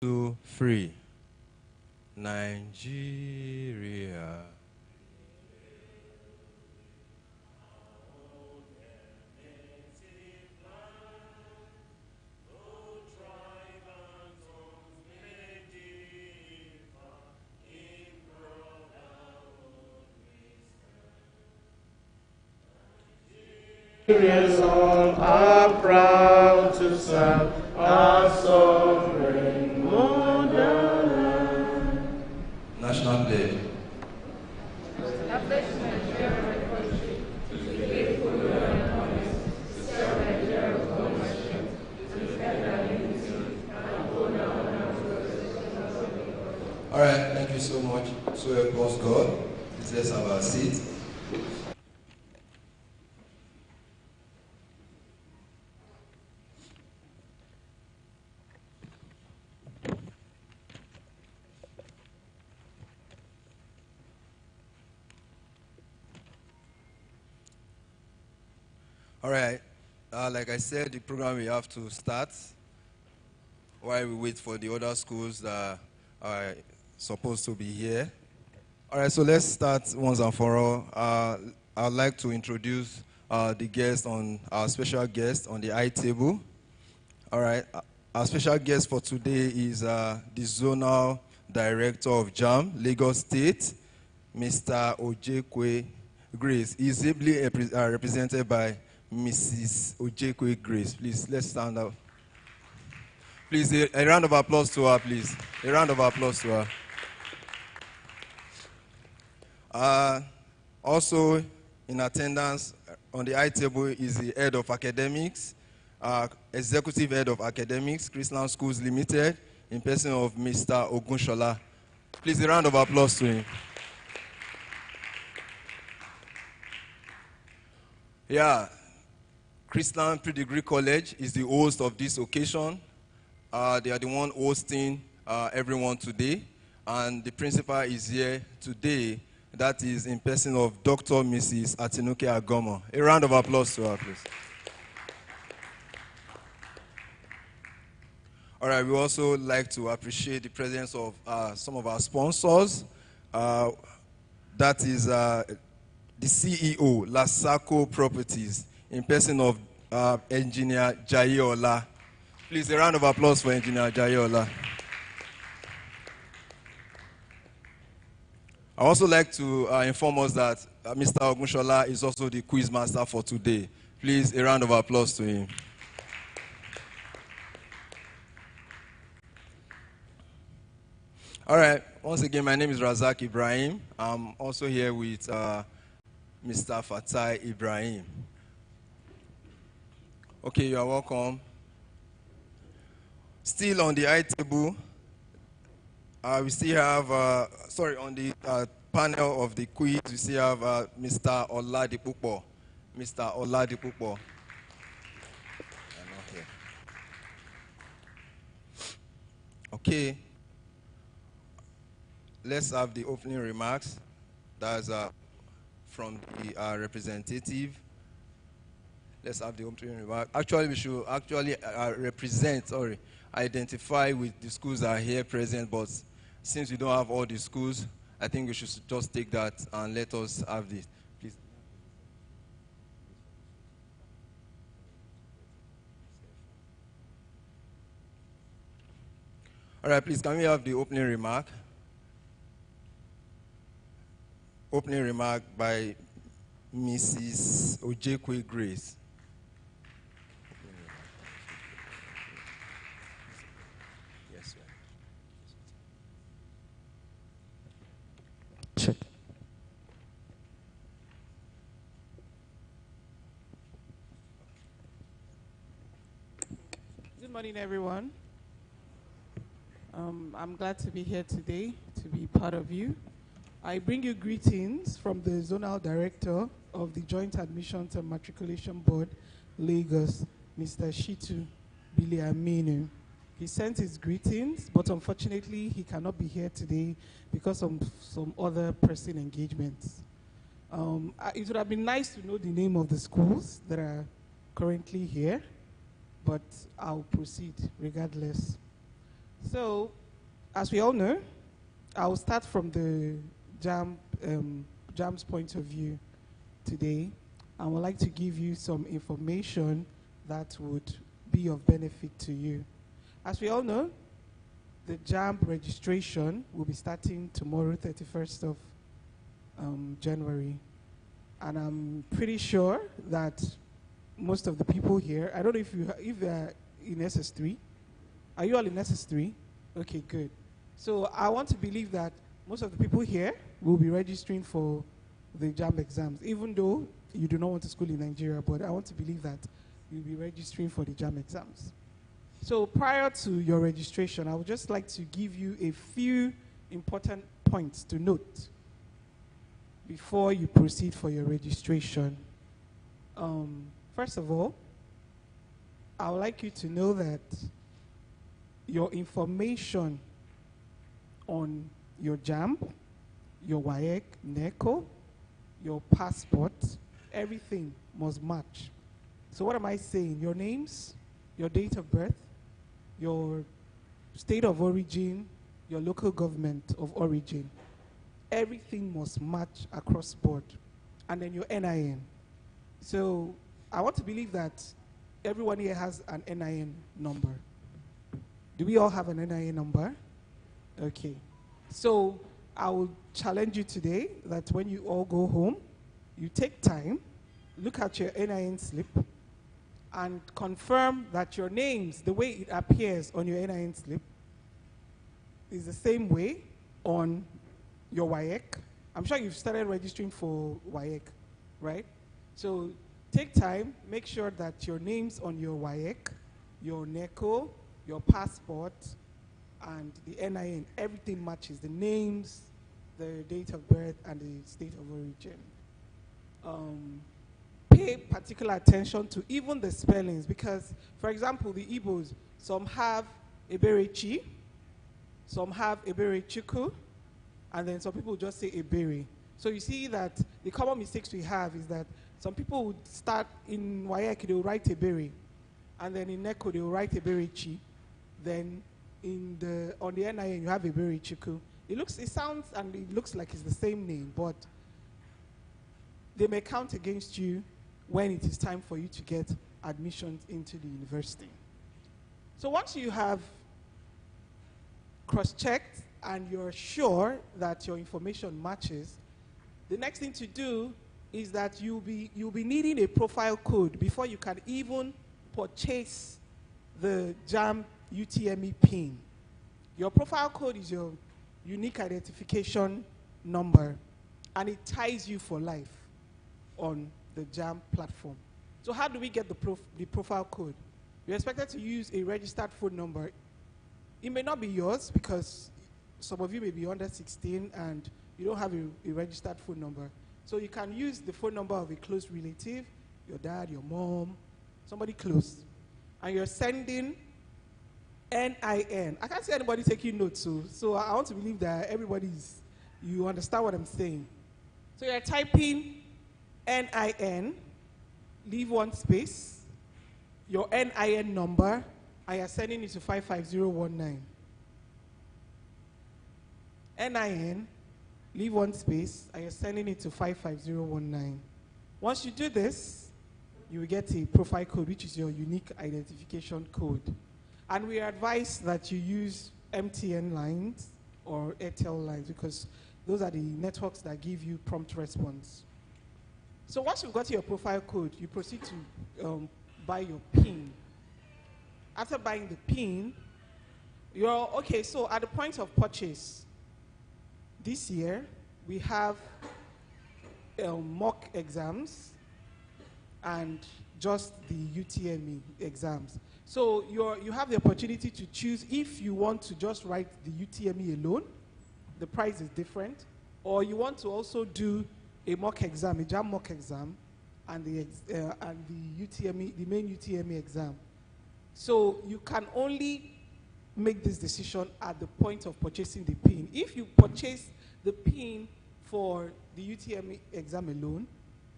2, 3. Nigeria. Nigerians all are proud to serve our sovereign motherland. National pledge. All right, thank you so much. So help us God. Let's have our seat. All right, like I said, the program we have to start while we wait for the other schools that are supposed to be here. All right, so let's start once and for all. I'd like to introduce the guest on our special guest on the high table. All right, our special guest for today is the Zonal Director of JAM, Lagos State, Mr. Ojekwe Grace. He's ably represented by Mrs. Ojekwe Grace. Please, let's stand up. Please, a round of applause to her, please. A round of applause to her. Also in attendance on the high table is the head of academics, executive head of academics, Chrisland Schools Limited, in person of Mr. Ogunshola. Please, a round of applause to him. Yeah, Chrisland Predegree College is the host of this occasion. They are the one hosting everyone today, and the principal is here today. That is in person of Dr. Mrs. Atinuke Agomo. A round of applause to her, please. All right, we also like to appreciate the presence of some of our sponsors. That is the CEO, Lasako Properties, in person of Engineer Jayola. Please, a round of applause for Engineer Jayola. I also like to inform us that Mr. Ogunshola is also the quiz master for today. Please, a round of applause to him. All right, once again, my name is Razak Ibrahim. I'm also here with Mr. Fatai Ibrahim. Okay, you are welcome. Still on the high table, we still have, on the panel of the quiz, we still have Mr. Oladipupo. Mr. Oladipupo. Okay. Let's have the opening remarks. That's from the representative. Let's have the opening remark. Actually, we should identify with the schools that are here present, but since we don't have all the schools, I think we should just take that and let us have this. Please. All right, please, can we have the opening remark? Opening remark by Mrs. Ojekwe Grace. Yes, sir. Good morning, everyone. I'm glad to be here today to be part of you. I bring you greetings from the Zonal Director of the Joint Admissions and Matriculation Board, Lagos, Mr. Shitu Biliaminu. He sent his greetings, but unfortunately he cannot be here today because of some other pressing engagements. It would have been nice to know the name of the schools that are currently here, but I'll proceed regardless. So, as we all know, I'll start from the JAM's point of view today. I would like to give you some information that would be of benefit to you. As we all know, the JAM registration will be starting tomorrow, 31st of January. And I'm pretty sure that most of the people here, I don't know if they're in SS3. Are you all in SS3? Okay, good. So I want to believe that most of the people here will be registering for the JAM exams, even though you do not want to school in Nigeria, but I want to believe that you'll be registering for the JAM exams. So prior to your registration, I would just like to give you a few important points to note before you proceed for your registration. First of all, I would like you to know that your information on your JAM, your WAEC, NECO, your passport, everything must match. So what am I saying? Your names, your date of birth, your state of origin, your local government of origin, everything must match across board. And then your NIN. So I want to believe that everyone here has an NIN number. Do we all have an NIN number? Okay. So I will challenge you today that when you all go home, you take time, look at your NIN slip, and confirm that your names, the way it appears on your NIN slip, is the same way on your WAEC. I'm sure you've started registering for WAEC, right? So take time, make sure that your names on your WAEC, your NECO, your passport, and the NIN, everything matches. The names, the date of birth, and the state of origin. Pay particular attention to even the spellings because, for example, the Igbos, some have Eberechi, some have Eberechuku, and then some people just say Ebere. So you see that the common mistakes we have is that some people would start in WAEC, they will write Ebere, and then in NECO, they will write Eberechi. Then on the NIN, you have Eberechuku. It sounds and it looks like it's the same name, but they may count against you when it is time for you to get admissions into the university. So once you have cross-checked and you're sure that your information matches, the next thing to do is that you'll be needing a profile code before you can even purchase the JAM UTME PIN. Your profile code is your unique identification number, and it ties you for life on the JAM platform. So how do we get the profile code? You're expected to use a registered phone number. It may not be yours because some of you may be under 16 and you don't have a registered phone number. So you can use the phone number of a close relative, your dad, your mom, somebody close. And you're sending NIN. I can't see anybody taking notes, so I want to believe that you understand what I'm saying. So you're typing NIN, leave one space, your NIN number, and you're sending it to 55019. NIN, leave one space, and you're sending it to 55019. Once you do this, you will get a profile code, which is your unique identification code. And we advise that you use MTN lines or Airtel lines because those are the networks that give you prompt response. So once you've got your profile code, you proceed to buy your PIN. After buying the PIN, so at the point of purchase, this year we have mock exams and just the UTME exams. So you have the opportunity to choose if you want to just write the UTME alone, the price is different, or you want to also do a mock exam, a JAM mock exam, and the UTME, the main UTME exam. So you can only make this decision at the point of purchasing the PIN. If you purchase the PIN for the UTME exam alone,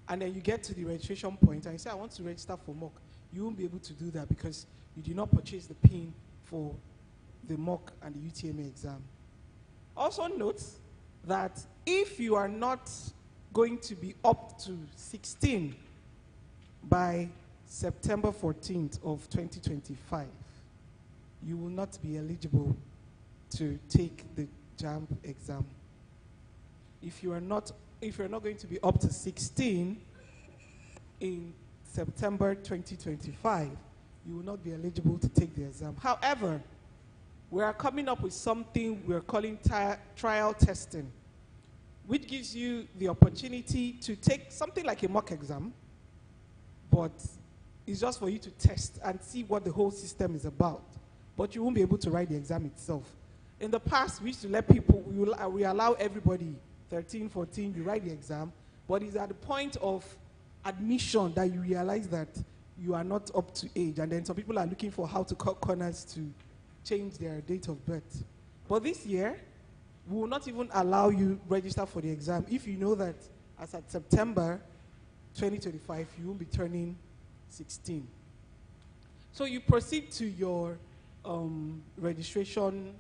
and then you get to the registration point and you say, I want to register for mock, you won't be able to do that because you did not purchase the PIN for the mock and the UTME exam. Also note that if you are not going to be up to 16 by September 14th of 2025, you will not be eligible to take the JAMB exam. If you're not going to be up to 16 in September 2025, you will not be eligible to take the exam. However, we are coming up with something we're calling trial testing, which gives you the opportunity to take something like a mock exam, but it's just for you to test and see what the whole system is about. But you won't be able to write the exam itself. In the past, we used to let people, we allow everybody, 13, 14, you write the exam, but it's at the point of admission that you realize that you are not up to age, and then some people are looking for how to cut corners to change their date of birth. But this year, we will not even allow you register for the exam if you know that as at September 2025, you will be turning 16. So you proceed to your registration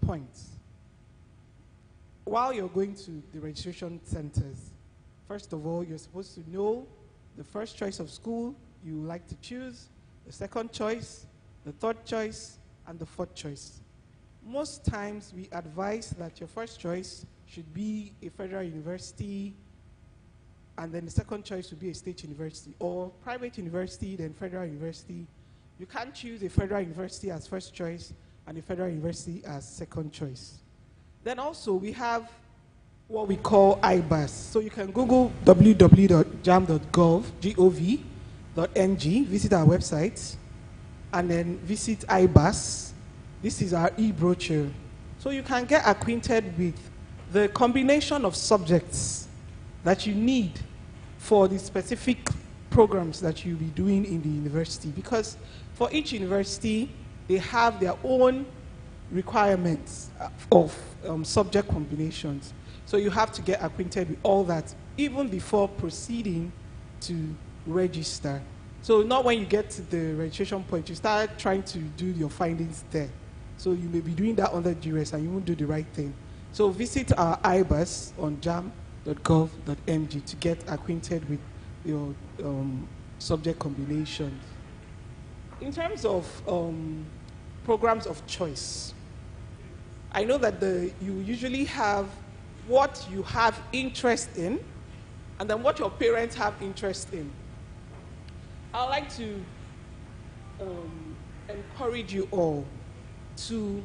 points. While you're going to the registration centers, first of all, you're supposed to know the first choice of school you would like to choose, the second choice, the third choice, and the fourth choice. Most times we advise that your first choice should be a federal university, and then the second choice would be a state university, or private university, then federal university. You can't choose a federal university as first choice and a federal university as second choice. Then also we have what we call IBAS. So you can Google www.jam.gov.ng, visit our website, and then visit IBAS. This is our e-brochure. So you can get acquainted with the combination of subjects that you need for the specific programs that you'll be doing in the university. Because for each university, they have their own requirements of subject combinations. So you have to get acquainted with all that even before proceeding to register. So not when you get to the registration point, you start trying to do your findings there. So you may be doing that under duress and you won't do the right thing. So visit our IBAS on jam.gov.mg to get acquainted with your subject combinations. In terms of programs of choice, I know that you usually have what you have interest in and then what your parents have interest in. I'd like to encourage you all to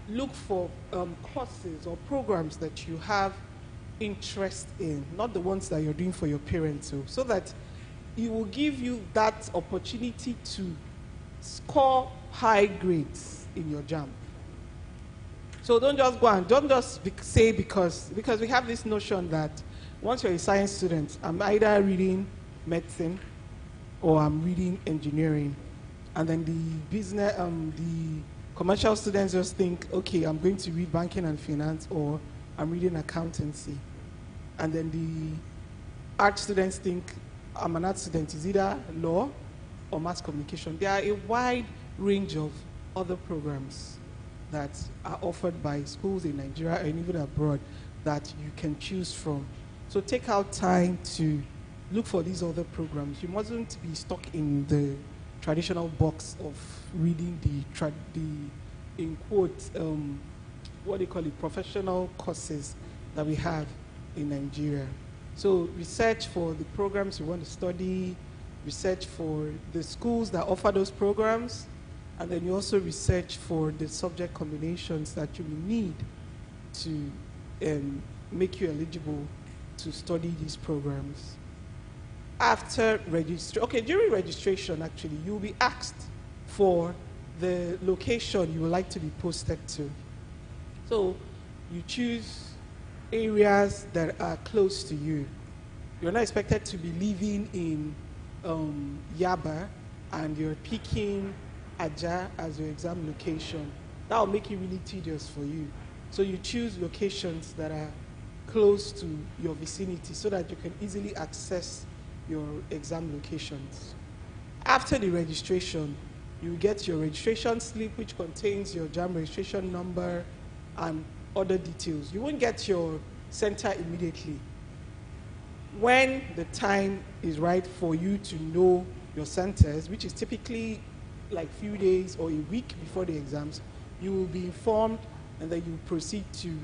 look for courses or programs that you have interest in, not the ones that you're doing for your parents, so that it will give you that opportunity to score high grades in your JAMB. So don't just say because we have this notion that once you're a science student, I'm either reading medicine or I'm reading engineering, and then the business, the commercial students just think, okay, I'm going to read banking and finance, or I'm reading accountancy. And then the art students think, I'm an art student, is either law or mass communication. There are a wide range of other programs that are offered by schools in Nigeria and even abroad that you can choose from. So take out time to look for these other programs. You mustn't be stuck in the traditional box of reading the in quotes, what do you call it, professional courses that we have in Nigeria. So research for the programs you want to study, research for the schools that offer those programs, and then you also research for the subject combinations that you will need to make you eligible to study these programs. After registration, during registration, actually, you'll be asked for the location you would like to be posted to. So you choose areas that are close to you. You're not expected to be living in Yaba and you're picking Aja as your exam location. That will make it really tedious for you. So you choose locations that are close to your vicinity so that you can easily access your exam locations. After the registration, You get your registration slip, which contains your JAM registration number and other details. You won't get your center immediately. When the time is right for you to know your centers, which is typically like few days or a week before the exams, you will be informed and then you proceed to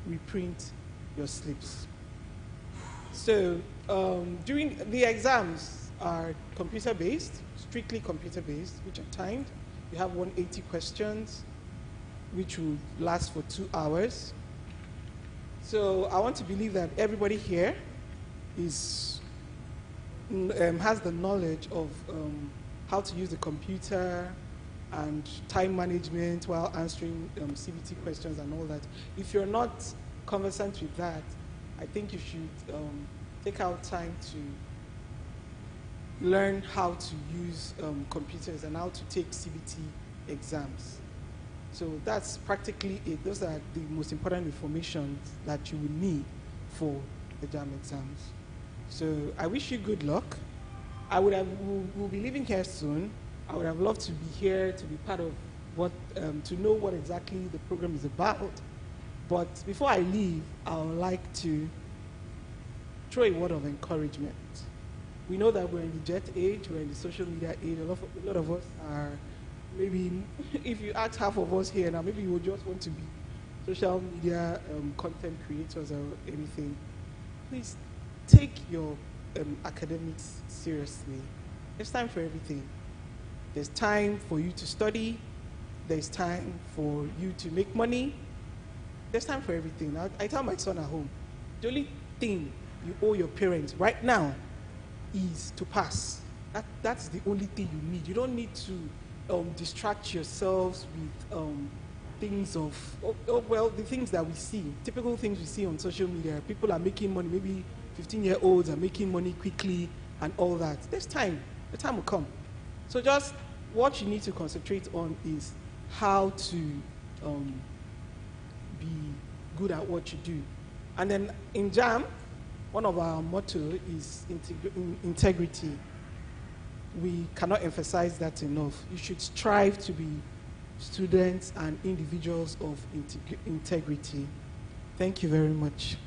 reprint your slips. So during the exams are computer-based, strictly computer-based, which are timed. You have 180 questions, which will last for 2 hours. So I want to believe that everybody here has the knowledge of how to use the computer and time management while answering CBT questions and all that. If you're not conversant with that, I think you should take out time to learn how to use computers and how to take CBT exams. So that's practically it. Those are the most important information that you will need for the JAM exams. So I wish you good luck. We'll be leaving here soon. I would have loved to be here to be part of what, to know what exactly the program is about. But before I leave, I would like to throw a word of encouragement. We know that we're in the jet age, we're in the social media age. A lot of us are, maybe, if you ask half of us here now, maybe you would just want to be social media content creators or anything. Please take your academics seriously. There's time for everything. There's time for you to study. There's time for you to make money. There's time for everything. I tell my son at home, the only thing you owe your parents right now is to pass. That's the only thing you need. You don't need to distract yourselves with things of, well, the things that we see, typical things we see on social media. People are making money, maybe 15-year-olds are making money quickly and all that. There's time. The time will come. So just what you need to concentrate on is how to be good at what you do. And then in JAM, one of our motto is integrity. We cannot emphasize that enough. You should strive to be students and individuals of integrity. Thank you very much.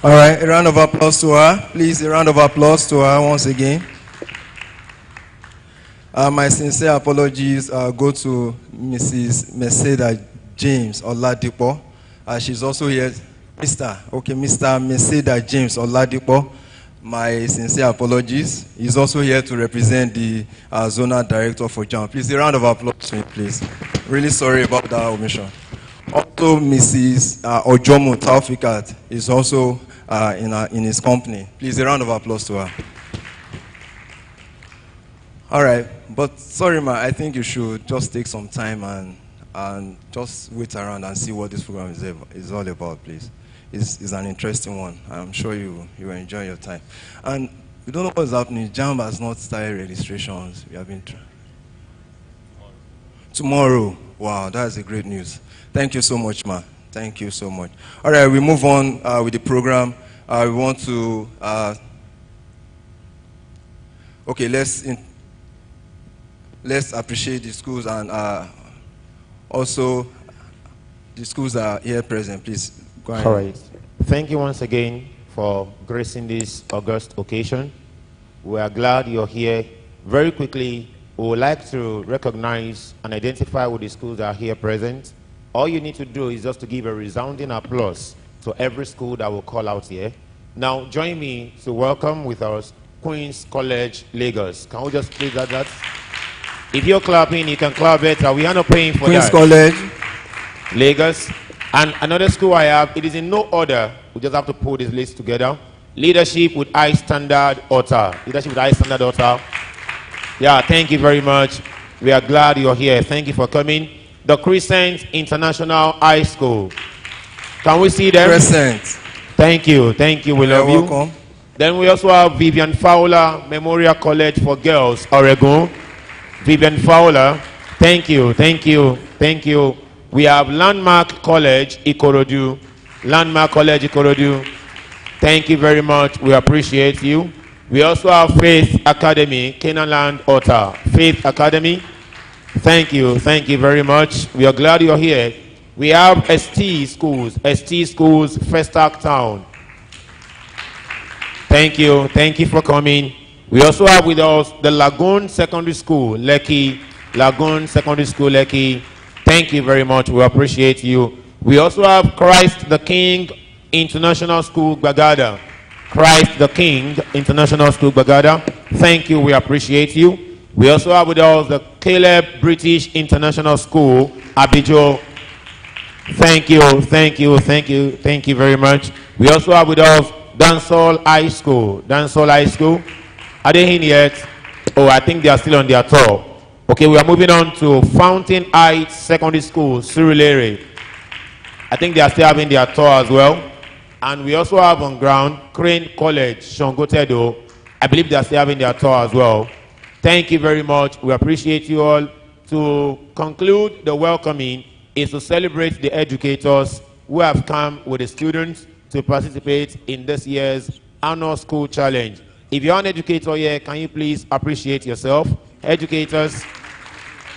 All right, a round of applause to her. Please, a round of applause to her once again. My sincere apologies go to Mrs. Meseda James Oladipo. She's also here. Mr. Meseda James Oladipo. My sincere apologies. He's also here to represent the zonal director for JAM. Please, a round of applause to him, please. Really sorry about that omission. Also, Mrs. Ojomo Taufikat is also in his company. Please, a round of applause to her. All right, but sorry, ma, I think you should just take some time and just wait around and see what this program is all about, please. It's an interesting one. I'm sure you will enjoy your time. And we don't know what's happening. JAM has not started registrations. We have been trying. Tomorrow. Wow, that's a great news. Thank you so much, ma. Thank you so much. All right, we move on with the program. We want to, okay, let's appreciate the schools and also the schools are here present. Please go ahead. All right. Thank you once again for gracing this august occasion. We are glad you're here. Very quickly, we would like to recognize and identify with the schools that are here present. All you need to do is just to give a resounding applause to every school that will call out here. Now, join me to welcome with us Queen's College, Lagos. Can we just please that? If you're clapping, you can clap better. We are not paying for Queen's that. College, Lagos. And another school I have, it is in no order. We just have to pull this list together. Leadership with High Standard Author. Leadership with High Standard Author. Yeah, thank you very much. We are glad you're here. Thank you for coming. The Chrisland International High School. Can we see them? Crescent. Thank you. Thank you. We love you. Welcome. Then we also have Vivian Fowler Memorial College for Girls, Oregon. Vivian Fowler. Thank you. Thank you. Thank you. We have Landmark College, Ikorodu. Landmark College, Ikorodu. Thank you very much. We appreciate you. We also have Faith Academy, Canaanland Otter. Faith Academy. Thank you very much. We are glad you're here. We have ST Schools, Festac Town. Thank you for coming. We also have with us the Lagoon Secondary School, Lekki. Lagoon Secondary School, Lekki. Thank you very much. We appreciate you. We also have Christ the King International School, Bagada. Christ the King International School, Bagada. Thank you. We appreciate you. We also have with us the Caleb British International School, Abijo. Thank you very much. We also have with us Dansol High School. Are they in yet? Oh, I think they are still on their tour. Okay, we are moving on to Fountain Heights Secondary School, Surulere. I think they are still having their tour as well. And we also have on ground Crane College, Shongotedo. I believe they are still having their tour as well. Thank you very much. We appreciate you all. To conclude the welcoming is to celebrate the educators who have come with the students to participate in this year's annual school challenge. If you're an educator here, can you please appreciate yourself? Educators,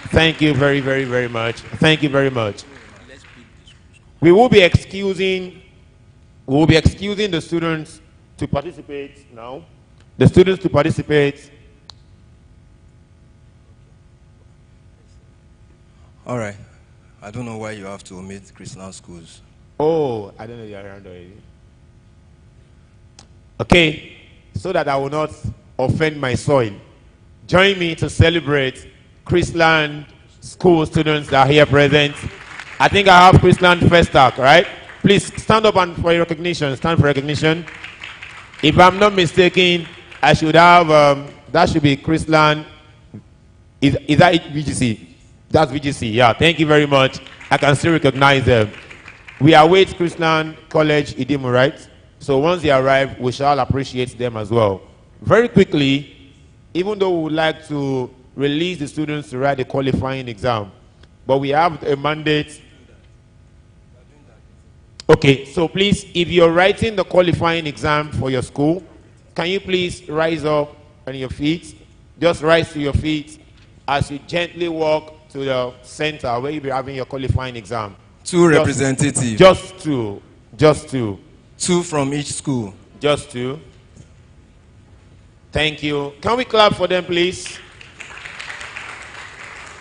thank you very much. Thank you very much. We will be excusing the students to participate now. The students to participate. All right. I don't know why you have to omit Chrisland schools. Oh, I don't know you're around already. Okay, so that I will not offend my soil, join me to celebrate Chrisland school students that are here present. I think I have Chrisland Festac, right? Please stand up and for your recognition. Stand for recognition. If I'm not mistaken, I should have, that should be Chrisland. Is that VGC? That's VGC, yeah. Thank you very much. I can still recognize them. We await Chrisland College Idimu, right? So once they arrive, we shall appreciate them as well. Very quickly, even though we would like to release the students to write the qualifying exam, but we have a mandate. Okay, so please, if you're writing the qualifying exam for your school, can you please rise up on your feet? Just rise to your feet as you gently walk to the center where you'll be having your qualifying exam. Two representatives. Just two. Two from each school. Just two. Thank you. Can we clap for them, please?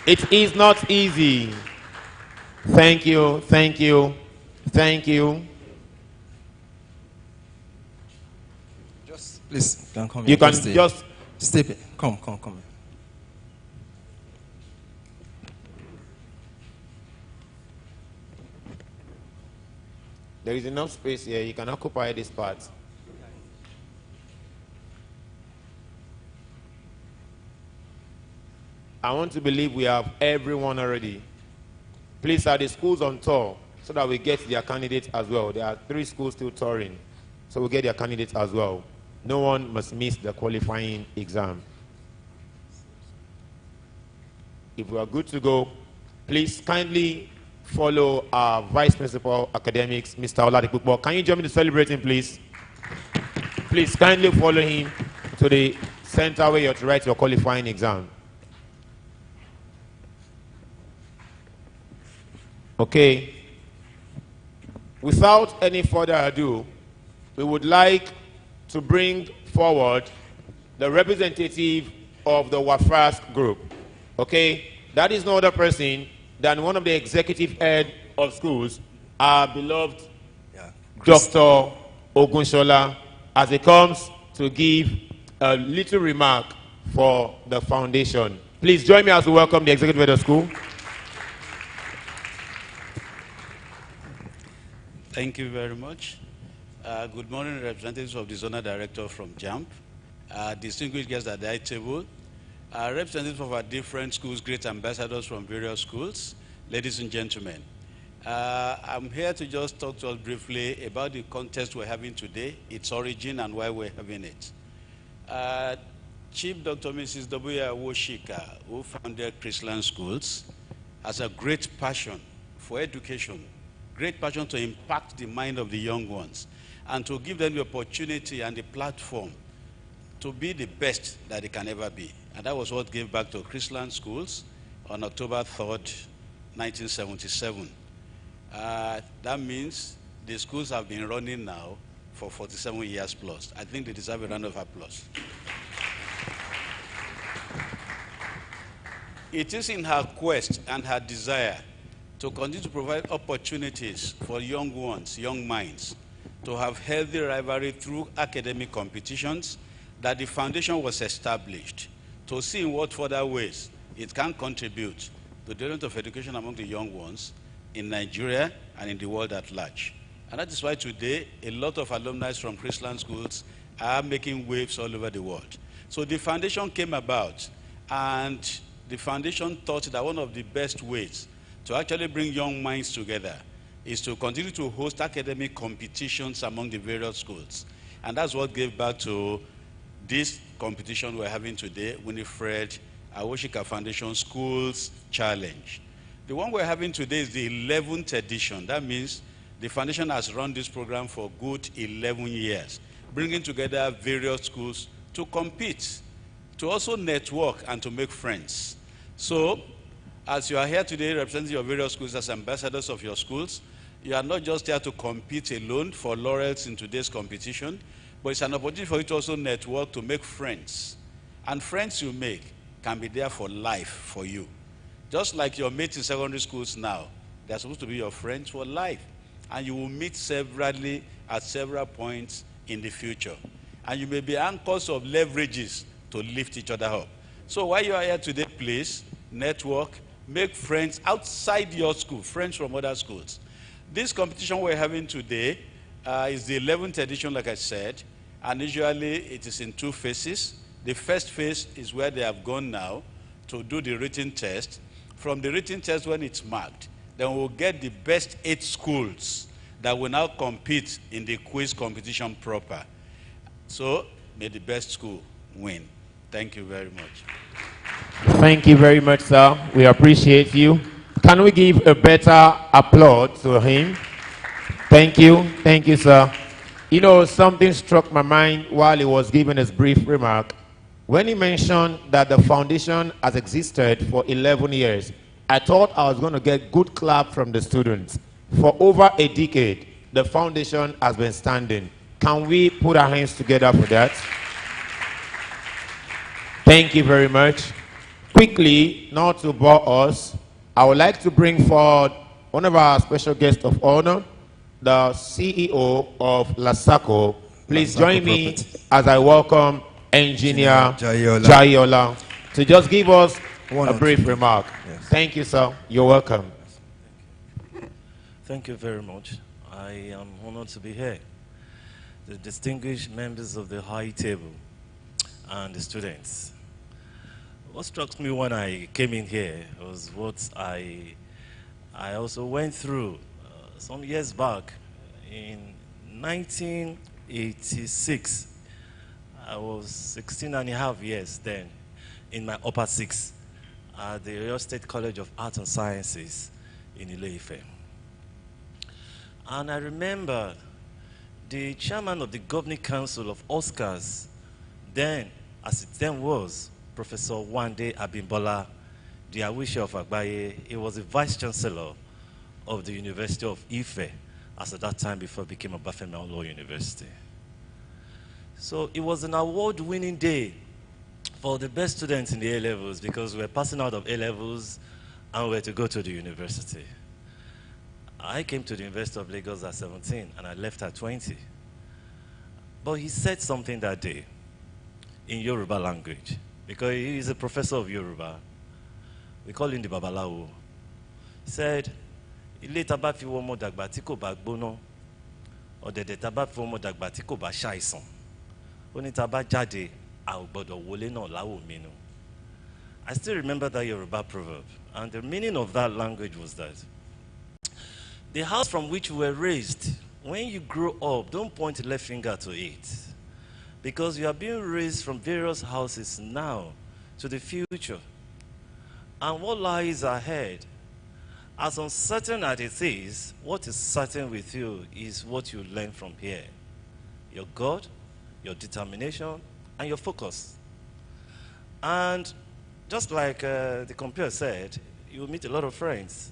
It is not easy. Thank you. Just please, can come. You can just step it. Come. There is enough space here. You can occupy this part. I want to believe we have everyone already. Please, are the schools on tour so that we get their candidates as well? There are 3 schools still touring, so we get their candidates as well. No one must miss the qualifying exam. If we are good to go, please kindly follow our Vice Principal Academics, Mr. Oladipupo. Can you join me to celebrate him, please? Please kindly follow him to the center where you have to write your qualifying exam. Okay. Without any further ado, we would like to bring forward the representative of the WAFAS group. Okay? That is no other person than one of the executive head of schools, our beloved Dr. Ogunshola, as he comes to give a little remark for the foundation. Please join me as we welcome the executive head of school. Thank you very much. Good morning, representatives of the Zonal Director from JAMP, distinguished guests at the table, representatives of our different schools, great ambassadors from various schools, ladies and gentlemen. I'm here to just talk to us briefly about the contest we're having today, its origin and why we're having it. Chief Dr. Mrs. W. Awosika, who founded Chrisland Schools, has a great passion for education, great passion to impact the mind of the young ones and to give them the opportunity and the platform to be the best that they can ever be. And that was what gave back to Chrisland schools on October 3rd, 1977. That means the schools have been running now for 47 years plus. I think they deserve a round of applause. It is in her quest and her desire to continue to provide opportunities for young ones, young minds, to have healthy rivalry through academic competitions that the foundation was established to see in what further ways it can contribute to the development of education among the young ones in Nigeria and in the world at large. And that is why today a lot of alumni from Chrisland schools are making waves all over the world. So the foundation came about, and the foundation thought that one of the best ways to actually bring young minds together is to continue to host academic competitions among the various schools. And that's what gave back to this competition we're having today, Winifred Awosika Foundation Schools Challenge. The one we're having today is the 11th edition. That means the foundation has run this program for good 11 years, bringing together various schools to compete, to also network and to make friends. So, as you are here today representing your various schools as ambassadors of your schools, you are not just here to compete alone for laurels in today's competition, but it's an opportunity for you to also network, to make friends. And friends you make can be there for life for you. Just like your mates in secondary schools now, they're supposed to be your friends for life. And you will meet severally at several points in the future. And you may be anchors of leverages to lift each other up. So while you are here today, please network, make friends outside your school, friends from other schools. This competition we're having today is the 11th edition, like I said, and usually it is in two phases. The first phase is where they have gone now to do the written test. From the written test, when it's marked, then we'll get the best 8 schools that will now compete in the quiz competition proper. So, may the best school win. Thank you very much. Thank you very much, sir. We appreciate you. Can we give a better applause to him? Thank you. Thank you, sir. You know, something struck my mind while he was giving his brief remark. When he mentioned that the foundation has existed for 11 years, I thought I was going to get good clap from the students. For over a decade, the foundation has been standing. Can we put our hands together for that? Thank you very much. Quickly, not to bore us, I would like to bring forward one of our special guests of honor, the CEO of Lasaco. Please join me as I welcome Engineer Jayola to just give us a brief remark. Yes. Thank you, sir. You're welcome. Thank you very much. I am honored to be here. The distinguished members of the high table and the students. What struck me when I came in here was what I also went through some years back. In 1986, I was 16 and a half years then, in my upper 6 at the Oyo State College of Arts and Sciences in Ile-Ife. And I remember the chairman of the governing council of Oscars, then, as it then was, Professor Wande Abimbola, the Awisha of Agbaye. He was the vice chancellor of the University of Ife, as at that time before it became Obafemi Awolowo University. So it was an award-winning day for the best students in the A-levels, because we were passing out of A-levels and we were to go to the university. I came to the University of Lagos at 17 and I left at 20. But he said something that day in Yoruba language, because he is a professor of Yoruba. We call him the Babalawo. He said, "Ilé taba fi wo mo dàgbà tí kò bá gbóná, ọ̀dẹ̀dẹ̀ taba fi wo mo dàgbà tí kò bá ṣàìsàn. Ó ní taba jáde, a ò gbọ́dọ̀ wọlé náà láwò mínú." I still remember that Yoruba proverb, and the meaning of that language was that the house from which we were raised, when you grow up, don't point the left finger to it, because you are being raised from various houses now to the future. And what lies ahead, as uncertain as it is, what is certain with you is what you learn from here. Your God, your determination, and your focus. And just like the computer said, you will meet a lot of friends.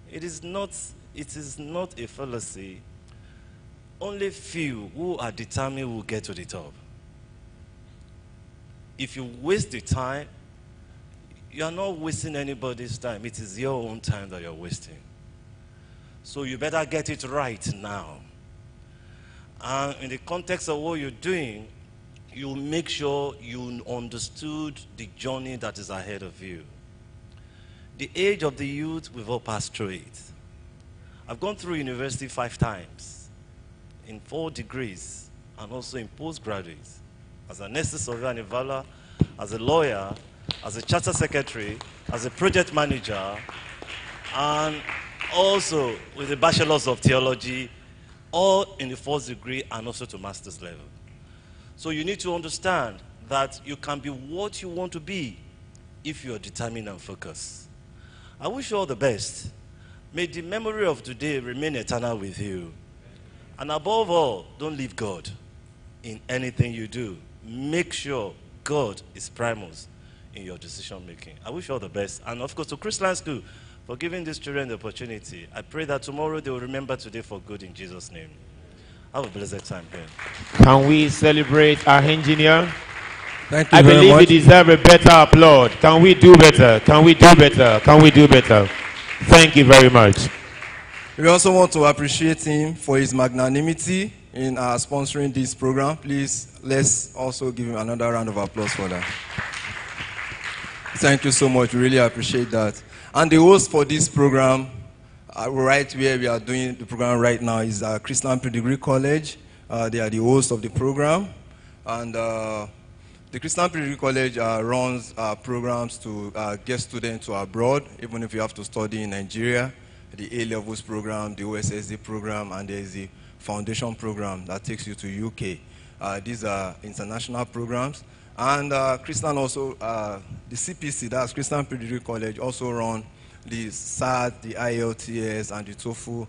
It is not a fallacy. Only few who are determined will get to the top. If you waste the time, you are not wasting anybody's time. It is your own time that you're wasting. So you better get it right now. And in the context of what you're doing, you make sure you understood the journey that is ahead of you. The age of the youth, we've all passed through it. I've gone through university 5 times, in 4 degrees, and also in postgraduate. As a nurse surveyor and evaluator, as a lawyer, as a charter secretary, as a project manager, and also with a bachelor's of theology, all in the 4th degree and also to master's level. So you need to understand that you can be what you want to be if you are determined and focused. I wish you all the best. May the memory of today remain eternal with you. And above all, don't leave God in anything you do. Make sure God is primus in your decision making. I wish you all the best. And of course to Chrisland School for giving these children the opportunity. I pray that tomorrow they will remember today for good in Jesus' name. Have a blessed time here. Can we celebrate our engineer? Thank you I very believe much. he deserves a better applaud. Can we do better? Can we do better? Can we do better? Thank you very much. We also want to appreciate him for his magnanimity in sponsoring this program. Please, let's also give him another round of applause for that. Thank you so much. We really appreciate that. And the host for this program, right where we are doing the program right now, is Chrisland Predegree College. They are the host of the program. And the Chrisland Predegree College runs programs to get students to abroad, even if you have to study in Nigeria. The A-levels program, the OSSD program, and there is the foundation program that takes you to UK. These are international programs. And Chrisland also, the CPC, that's Chrisland Predegree College, also run the SAT, the IELTS, and the TOEFL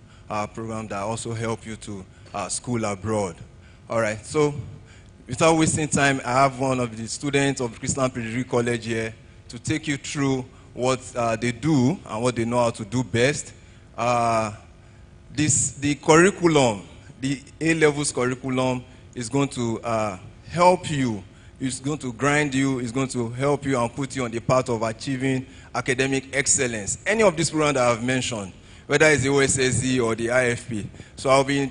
program that also help you to school abroad. All right, so without wasting time, I have one of the students of Chrisland Predegree College here to take you through what they do and what they know how to do best. The curriculum, the A-levels curriculum is going to help you. It's going to grind you. It's going to help you and put you on the path of achieving academic excellence. Any of these programs that I've mentioned, whether it's the OSSE or the IFP. So I'll be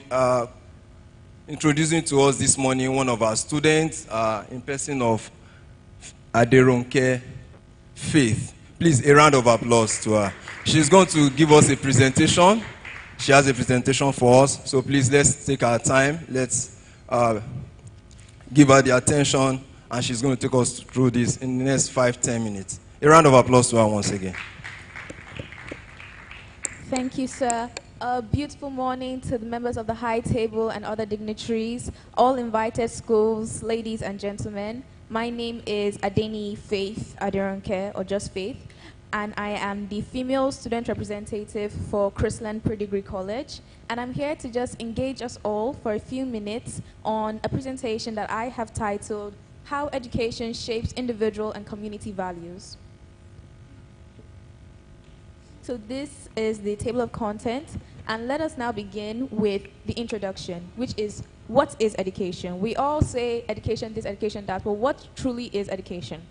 introducing to us this morning one of our students in person of Aderonke Faith. Please, a round of applause to her. She's going to give us a presentation. She has a presentation for us. So please, let's take our time. Let's give her the attention, and she's going to take us through this in the next 5-10 minutes. A round of applause to her once again. Thank you, sir. A beautiful morning to the members of the high table and other dignitaries, all invited schools, ladies and gentlemen. My name is Adeni Faith Aderonke, or just Faith, and I am the female student representative for Chrisland Predegree College. And I'm here to just engage us all for a few minutes on a presentation that I have titled, How Education Shapes Individual and Community Values. So this is the table of contents, and let us now begin with the introduction, which is, what is education? We all say education this, education that, but what truly is education?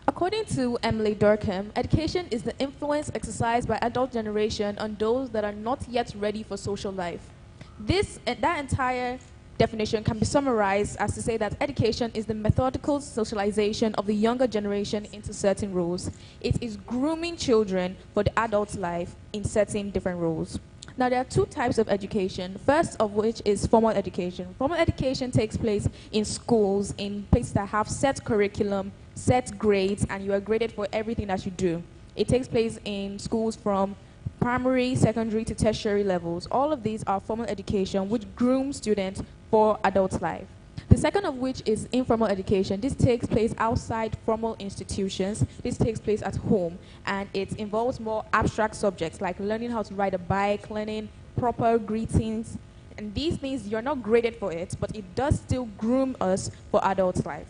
According to Emily Durkheim, education is the influence exercised by adult generation on those that are not yet ready for social life. That entire definition can be summarized as to say that education is the methodical socialization of the younger generation into certain roles. It is grooming children for the adult life in certain different roles. Now, there are 2 types of education, first of which is formal education. Formal education takes place in schools, in places that have set curriculum, set grades, and you are graded for everything that you do. It takes place in schools from primary, secondary, to tertiary levels. All of these are formal education, which grooms students for adult life. The second of which is informal education. This takes place outside formal institutions. This takes place at home, and it involves more abstract subjects like learning how to ride a bike, learning proper greetings, and these things, you're not graded for it, but it does still groom us for adult life.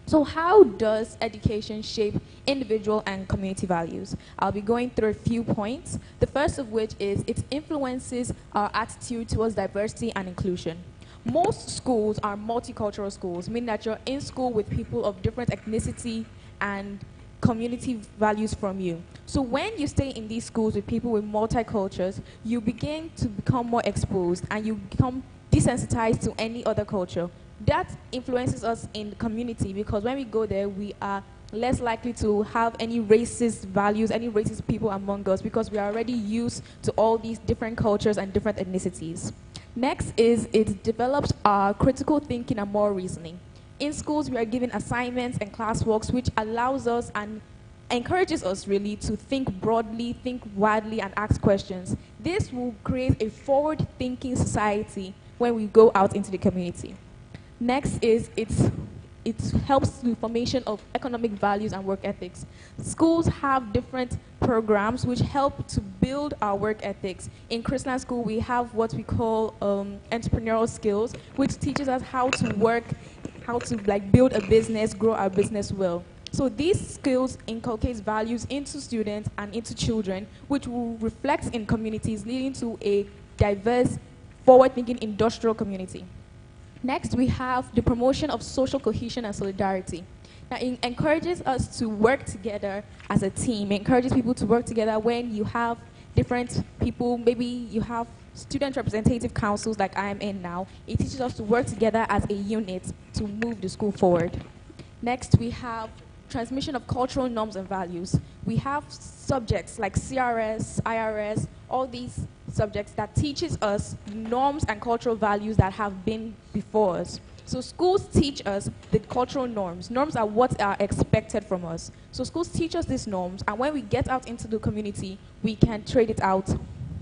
So how does education shape individual and community values? I'll be going through a few points. The first of which is it influences our attitude towards diversity and inclusion. Most schools are multicultural schools, meaning that you're in school with people of different ethnicity and community values from you. So when you stay in these schools with people with multicultures, you begin to become more exposed and you become desensitized to any other culture. That influences us in the community because when we go there, we are less likely to have any racist values, any racist people among us because we are already used to all these different cultures and different ethnicities. Next is it develops our critical thinking and moral reasoning. In schools, we are given assignments and classworks which allows us and encourages us really to think broadly, think widely, and ask questions. This will create a forward-thinking society when we go out into the community. Next is it helps the formation of economic values and work ethics. Schools have different programs which help to build our work ethics. In Chrisland School, we have what we call entrepreneurial skills, which teaches us how to work, how to build a business, grow our business well. So these skills inculcate values into students and into children, which will reflect in communities, leading to a diverse, forward-thinking industrial community. Next, we have the promotion of social cohesion and solidarity. Now, it encourages us to work together as a team. It encourages people to work together when you have different people. Maybe you have student representative councils like I am in now. It teaches us to work together as a unit to move the school forward. Next, we have transmission of cultural norms and values. We have subjects like CRS, IRS, all these subjects that teaches us norms and cultural values that have been before us. So schools teach us the cultural norms. Norms are what are expected from us. So schools teach us these norms, and when we get out into the community, we can trade it out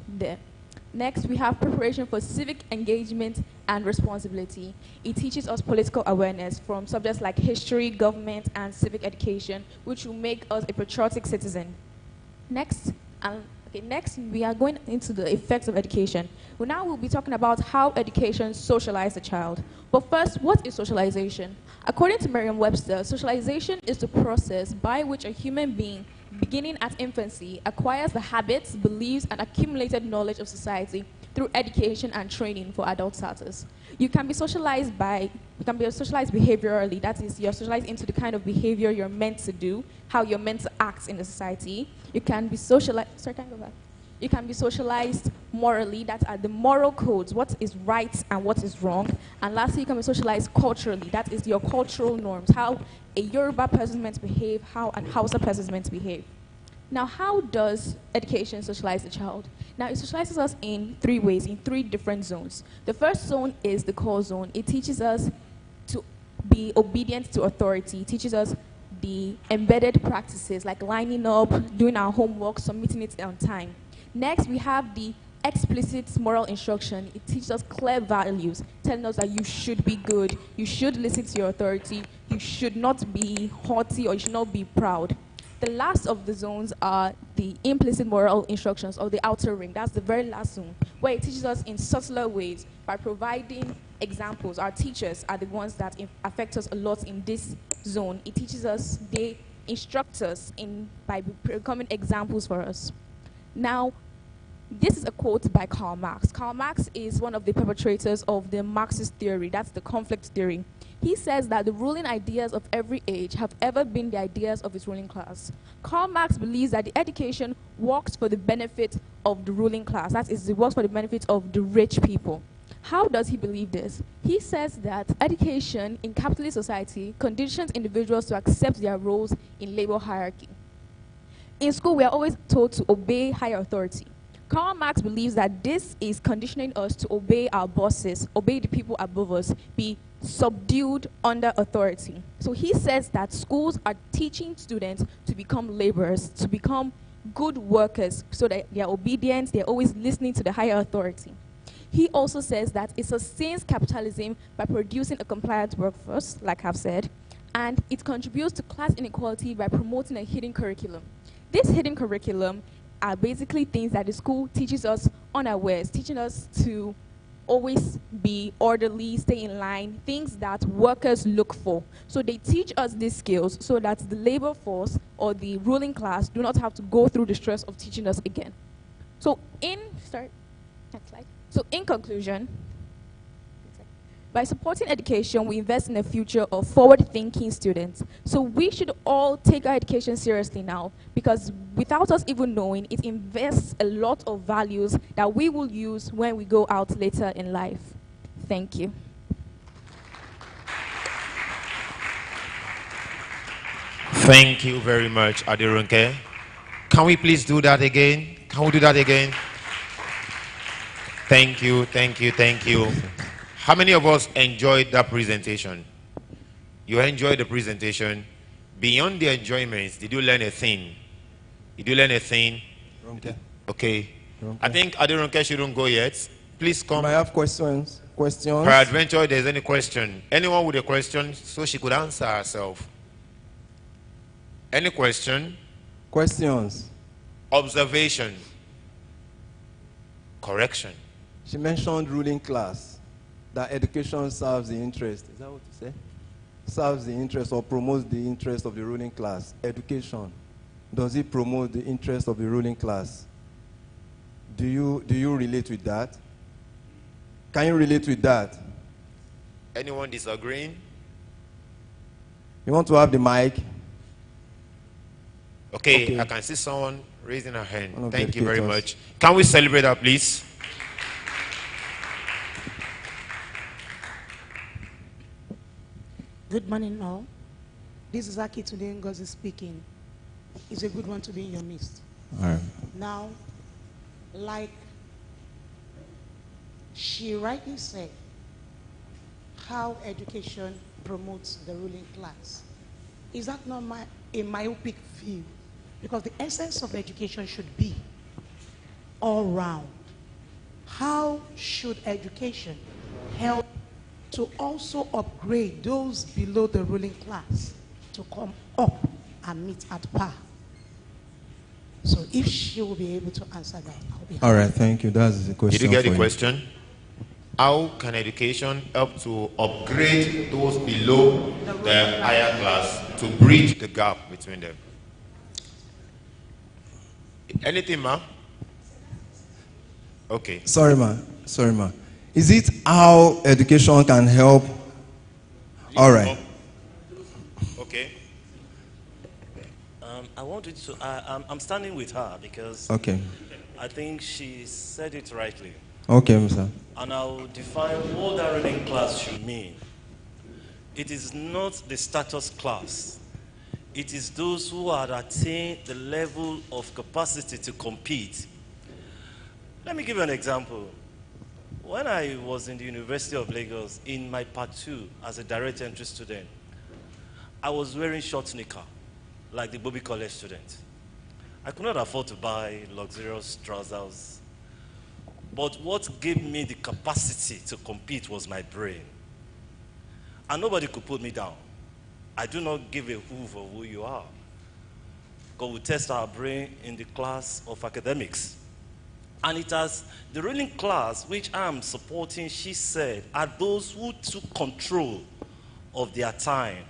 there. Next, we have preparation for civic engagement and responsibility. It teaches us political awareness from subjects like history, government, and civic education, which will make us a patriotic citizen. Next, we are going into the effects of education. Well, now we'll be talking about how education socializes a child. But first, what is socialization? According to Merriam-Webster, socialization is the process by which a human being, beginning at infancy, acquires the habits, beliefs, and accumulated knowledge of society through education and training for adult status. You can be socialized behaviorally, that is, you're socialized into the kind of behavior you're meant to do, how you're meant to act in the society. You can be socialized, You can be socialized morally, that are the moral codes, what is right and what is wrong. And lastly, you can be socialized culturally, that is your cultural norms, how a Yoruba person is meant to behave, how an Hausa person is meant to behave. Now, how does education socialize the child? Now, it socializes us in three ways, in three different zones. The first zone is the core zone. It teaches us to be obedient to authority. It teaches us the embedded practices like lining up, doing our homework, submitting it on time. Next, we have the explicit moral instruction. It teaches us clear values, telling us that you should be good, you should listen to your authority, you should not be haughty, or you should not be proud. The last of the zones are the implicit moral instructions, or the outer ring. That's the very last zone, where it teaches us in subtler ways by providing examples. Our teachers are the ones that affect us a lot in this zone. It teaches us, they instruct us by becoming examples for us. Now, this is a quote by Karl Marx. Karl Marx is one of the perpetrators of the Marxist theory, that's the conflict theory. He says that the ruling ideas of every age have ever been the ideas of its ruling class. Karl Marx believes that the education works for the benefit of the ruling class. That is, it works for the benefit of the rich people. How does he believe this? He says that education in capitalist society conditions individuals to accept their roles in labor hierarchy. In school, we are always told to obey higher authority. Karl Marx believes that this is conditioning us to obey our bosses, obey the people above us, be subdued under authority. So he says that schools are teaching students to become laborers, to become good workers, so that they are obedient, they're always listening to the higher authority. He also says that it sustains capitalism by producing a compliant workforce, like I've said, and it contributes to class inequality by promoting a hidden curriculum. This hidden curriculum are basically things that the school teaches us unawares, teaching us to always be orderly, stay in line, things that workers look for. So they teach us these skills so that the labor force or the ruling class do not have to go through the stress of teaching us again. So next slide. So in conclusion, by supporting education, we invest in the future of forward-thinking students. So we should all take our education seriously now, because without us even knowing, it invests a lot of values that we will use when we go out later in life. Thank you. Thank you very much, Adirunke. Can we please do that again? Can we do that again? Thank you, thank you, thank you. How many of us enjoyed that presentation? You enjoyed the presentation. Beyond the enjoyments, did you learn a thing? Did you learn a thing? Okay. I think Adirunke shouldn't go yet. Please come. I have questions. Peradventure, there's any question. Anyone with a question so she could answer herself. Any question? Questions. Observation. Correction. She mentioned ruling class. That education serves the interest. Is that what you say? Serves the interest or promotes the interest of the ruling class. Education. Does it promote the interest of the ruling class? Do you relate with that? Can you relate with that? Anyone disagreeing? You want to have the mic? Okay. I can see someone raising her hand. Thank you very educators. much. Can we celebrate her, please? Good morning, all. This is Aki Tunde Ngozi speaking. It's a good one to be in your midst. All right. Now, like she rightly said, how education promotes the ruling class. Is that not a myopic view? Because the essence of education should be all round. How should education help to also upgrade those below the ruling class to come up and meet at par? So if she will be able to answer that, I'll be happy. All right, thank you. That's the question. Did you get the question? How can education help to upgrade those below the higher class to bridge the gap between them? Anything, ma? Okay. Sorry, ma. Is it how education can help? All right. Okay. I wanted to. I'm standing with her because. Okay. I think she said it rightly. Okay, Mr. And I'll define what that ruling class should mean. It is not the status class. It is those who have attained the level of capacity to compete. Let me give you an example. When I was in the University of Lagos in my part 2 as a direct entry student, I was wearing short knicker like the Bobby College student. I could not afford to buy luxurious trousers. But what gave me the capacity to compete was my brain. And nobody could put me down. I do not give a hoof of who you are. God will test our brain in the class of academics. And it has the ruling class, which I am supporting, she said, are those who took control of their time.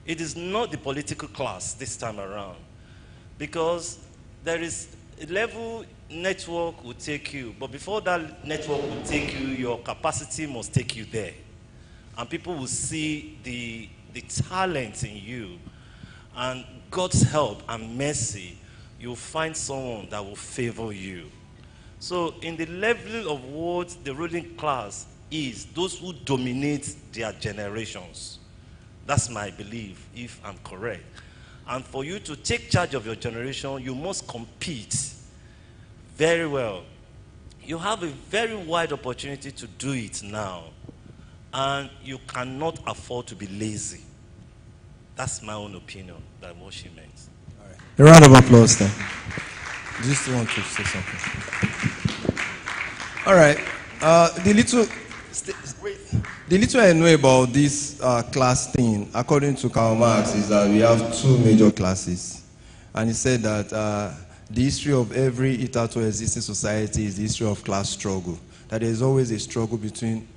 It is not the political class this time around. Because there is a level network will take you, but before that network will take you, your capacity must take you there. And people will see the talent in you. And God's help and mercy, you'll find someone that will favor you. So in the level of what the ruling class is, those who dominate their generations. That's my belief, if I'm correct. And for you to take charge of your generation, you must compete very well. You have a very wide opportunity to do it now. And you cannot afford to be lazy. That's my own opinion, that's what she meant. All right. A round of applause then. Just want to say something. All right. The little I know about this class thing, according to Karl Marx, is that we have two major classes. And he said that the history of every hitherto existing society is the history of class struggle. That there is always a struggle between,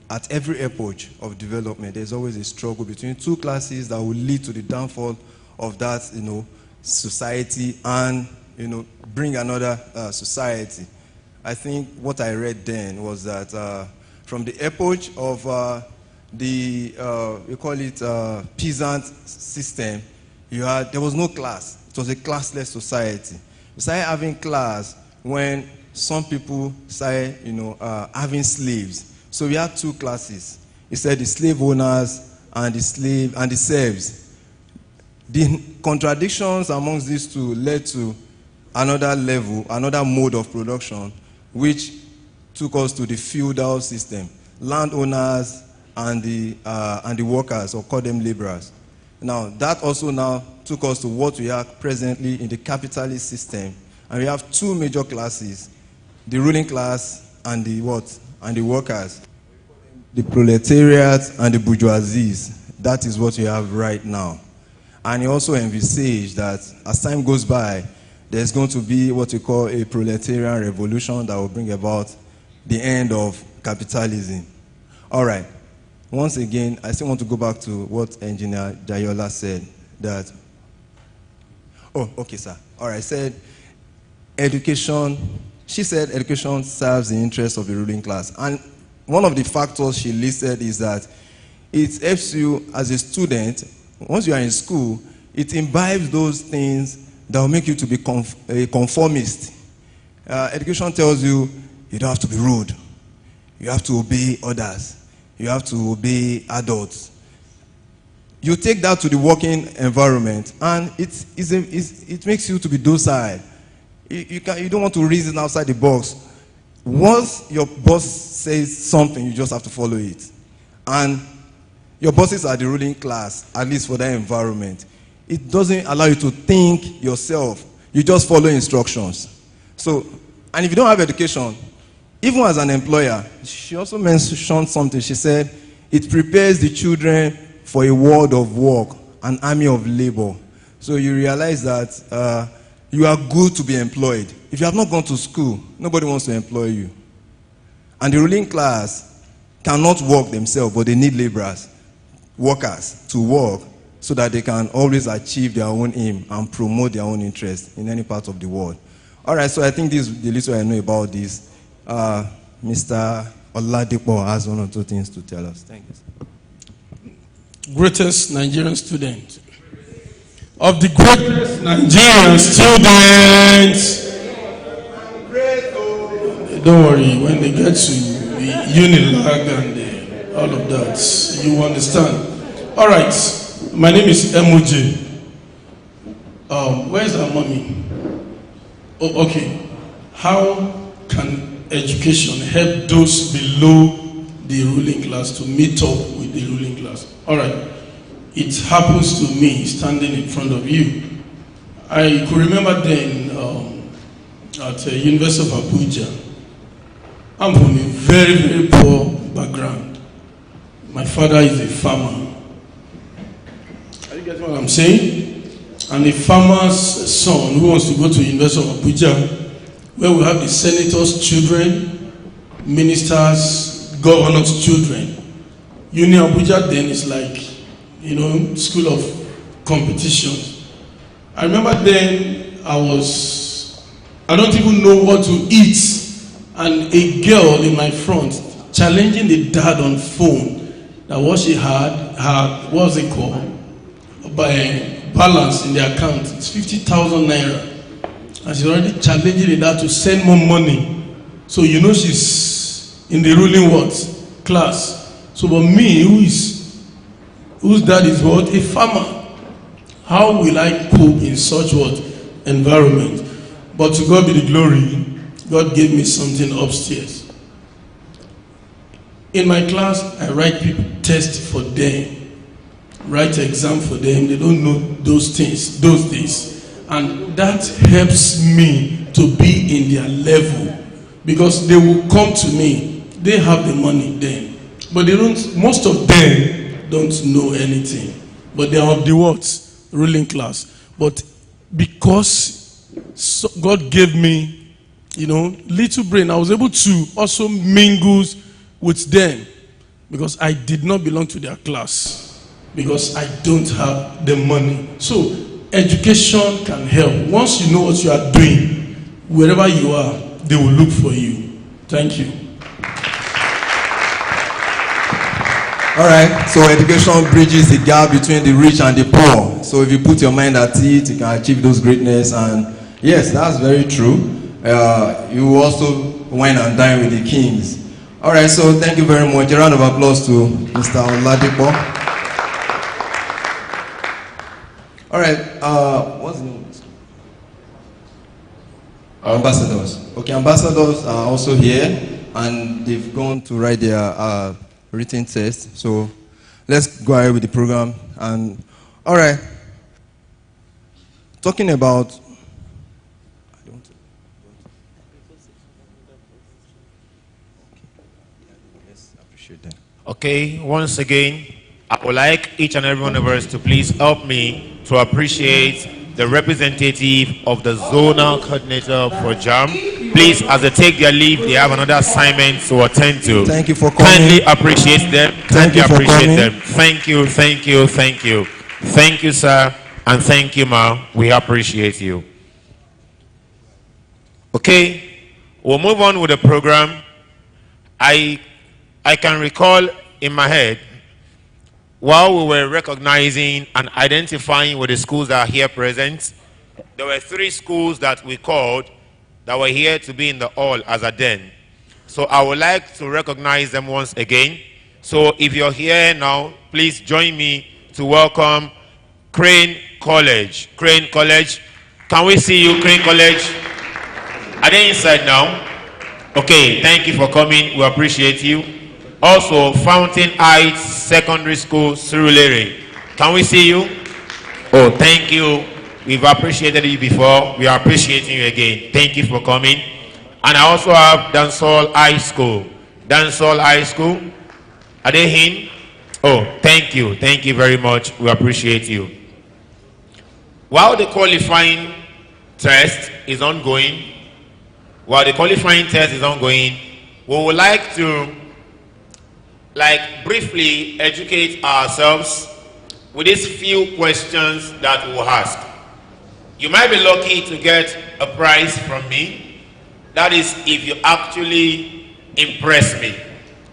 at every epoch of development, there's always a struggle between two classes that will lead to the downfall of that, society and, bring another society. I think what I read then was that from the epoch of we call it peasant system, there was no class. It was a classless society. We started having class when some people started, having slaves. So we had two classes. He said the slave owners and the serfs. The contradictions amongst these two led to another level, another mode of production, which took us to the feudal system. Landowners and the workers, or call them laborers. Now, that also now took us to what we have presently in the capitalist system. And we have two major classes, the ruling class and the what? And the workers. The proletariat and the bourgeoisie. That is what we have right now. And he also envisaged that as time goes by, there's going to be what we call a proletarian revolution that will bring about the end of capitalism. All right. Once again, I still want to go back to what Engineer Jayola said. That, oh, okay, sir. All right, said education, she said education serves the interests of the ruling class. And one of the factors she listed is that it helps you as a student, once you are in school, it imbibes those things that will make you to be a conformist. Education tells you you don't have to be rude. You have to obey others. You have to obey adults. You take that to the working environment, and it makes you to be docile. You don't want to reason outside the box. Once your boss says something, you just have to follow it. And your bosses are the ruling class, at least for that environment. It doesn't allow you to think yourself. You just follow instructions. So, and if you don't have education, even as an employer, she also mentioned something. She said, it prepares the children for a world of work, an army of labor. So you realize that you are good to be employed. If you have not gone to school, nobody wants to employ you. And the ruling class cannot work themselves, but they need laborers, workers, to work so that they can always achieve their own aim and promote their own interest in any part of the world. All right, so I think this is the little I know about this. Mr. Oladipo has one or two things to tell us. Thank you. Greatest Nigerian student. Of the greatest Nigerian students. Don't worry, when they get to the Unilag and all of that, you understand. All right, my name is MOJ. Where's our mommy? Oh, okay. How can education help those below the ruling class to meet up with the ruling class? All right. It happens to me standing in front of you. I could remember then at the University of Abuja, I'm from a very, very poor background. My father is a farmer. Are you getting what I'm saying? And a farmer's son who wants to go to the University of Abuja, where we have the senators' children, ministers, governors' children. Uni Abuja then is like, school of competitions. I remember then I don't even know what to eat, and a girl in my front challenging the dad on phone that what she had, what's it called, by balance in the account, it's 50,000 naira. And she's already challenging the dad to send more money. So she's in the ruling class. So but me, whose dad is what? A farmer. How will I cope in such environment? But to God be the glory, God gave me something upstairs. In my class, I write people test for them, write exam for them. They don't know those things, those days. And that helps me to be in their level, because they will come to me. They have the money then, but they don't. Most of them don't know anything, but they are of the ruling class. But because so God gave me, little brain. I was able to also mingle with them because I did not belong to their class because I don't have the money. So education can help. Once you know what you are doing, wherever you are, they will look for you. Thank you. All right, so education bridges the gap between the rich and the poor. So if you put your mind at it, you can achieve those greatness. And yes, that's very true. You also wine and dine with the kings. All right, so thank you very much. A round of applause to Mr. Oladipo. All right, what's the name of this? Ambassadors. Okay, ambassadors are also here, and they've gone to write their written test. So let's go ahead with the program. And all right, talking about Okay, once again, I would like each and every one of us to please help me to appreciate the representative of the zonal coordinator for JAM. Please, as they take their leave, they have another assignment to attend to. Thank you for coming. Kindly appreciate them. Kindly appreciate them. Thank you, thank you, thank you. Thank you, sir, and thank you, ma. We appreciate you. Okay, we'll move on with the program. I can recall in my head, while we were recognizing and identifying with the schools that are here present, there were 3 schools that we called that were here to be in the hall as a den. So I would like to recognize them once again. So if you're here now, please join me to welcome Crane College. Crane College, can we see you, Crane College? Are they inside now? Okay, thank you for coming. We appreciate you. Also, Fountain Heights Secondary School, Surulere. Can we see you? Oh, thank you. We've appreciated you before. We are appreciating you again. Thank you for coming. And I also have Dansol High School. Dansol High School. Are they in? Oh, thank you. Thank you very much. We appreciate you. While the qualifying test is ongoing, we would like to briefly educate ourselves with these few questions that we'll ask. You might be lucky to get a prize from me. That is if you actually impress me.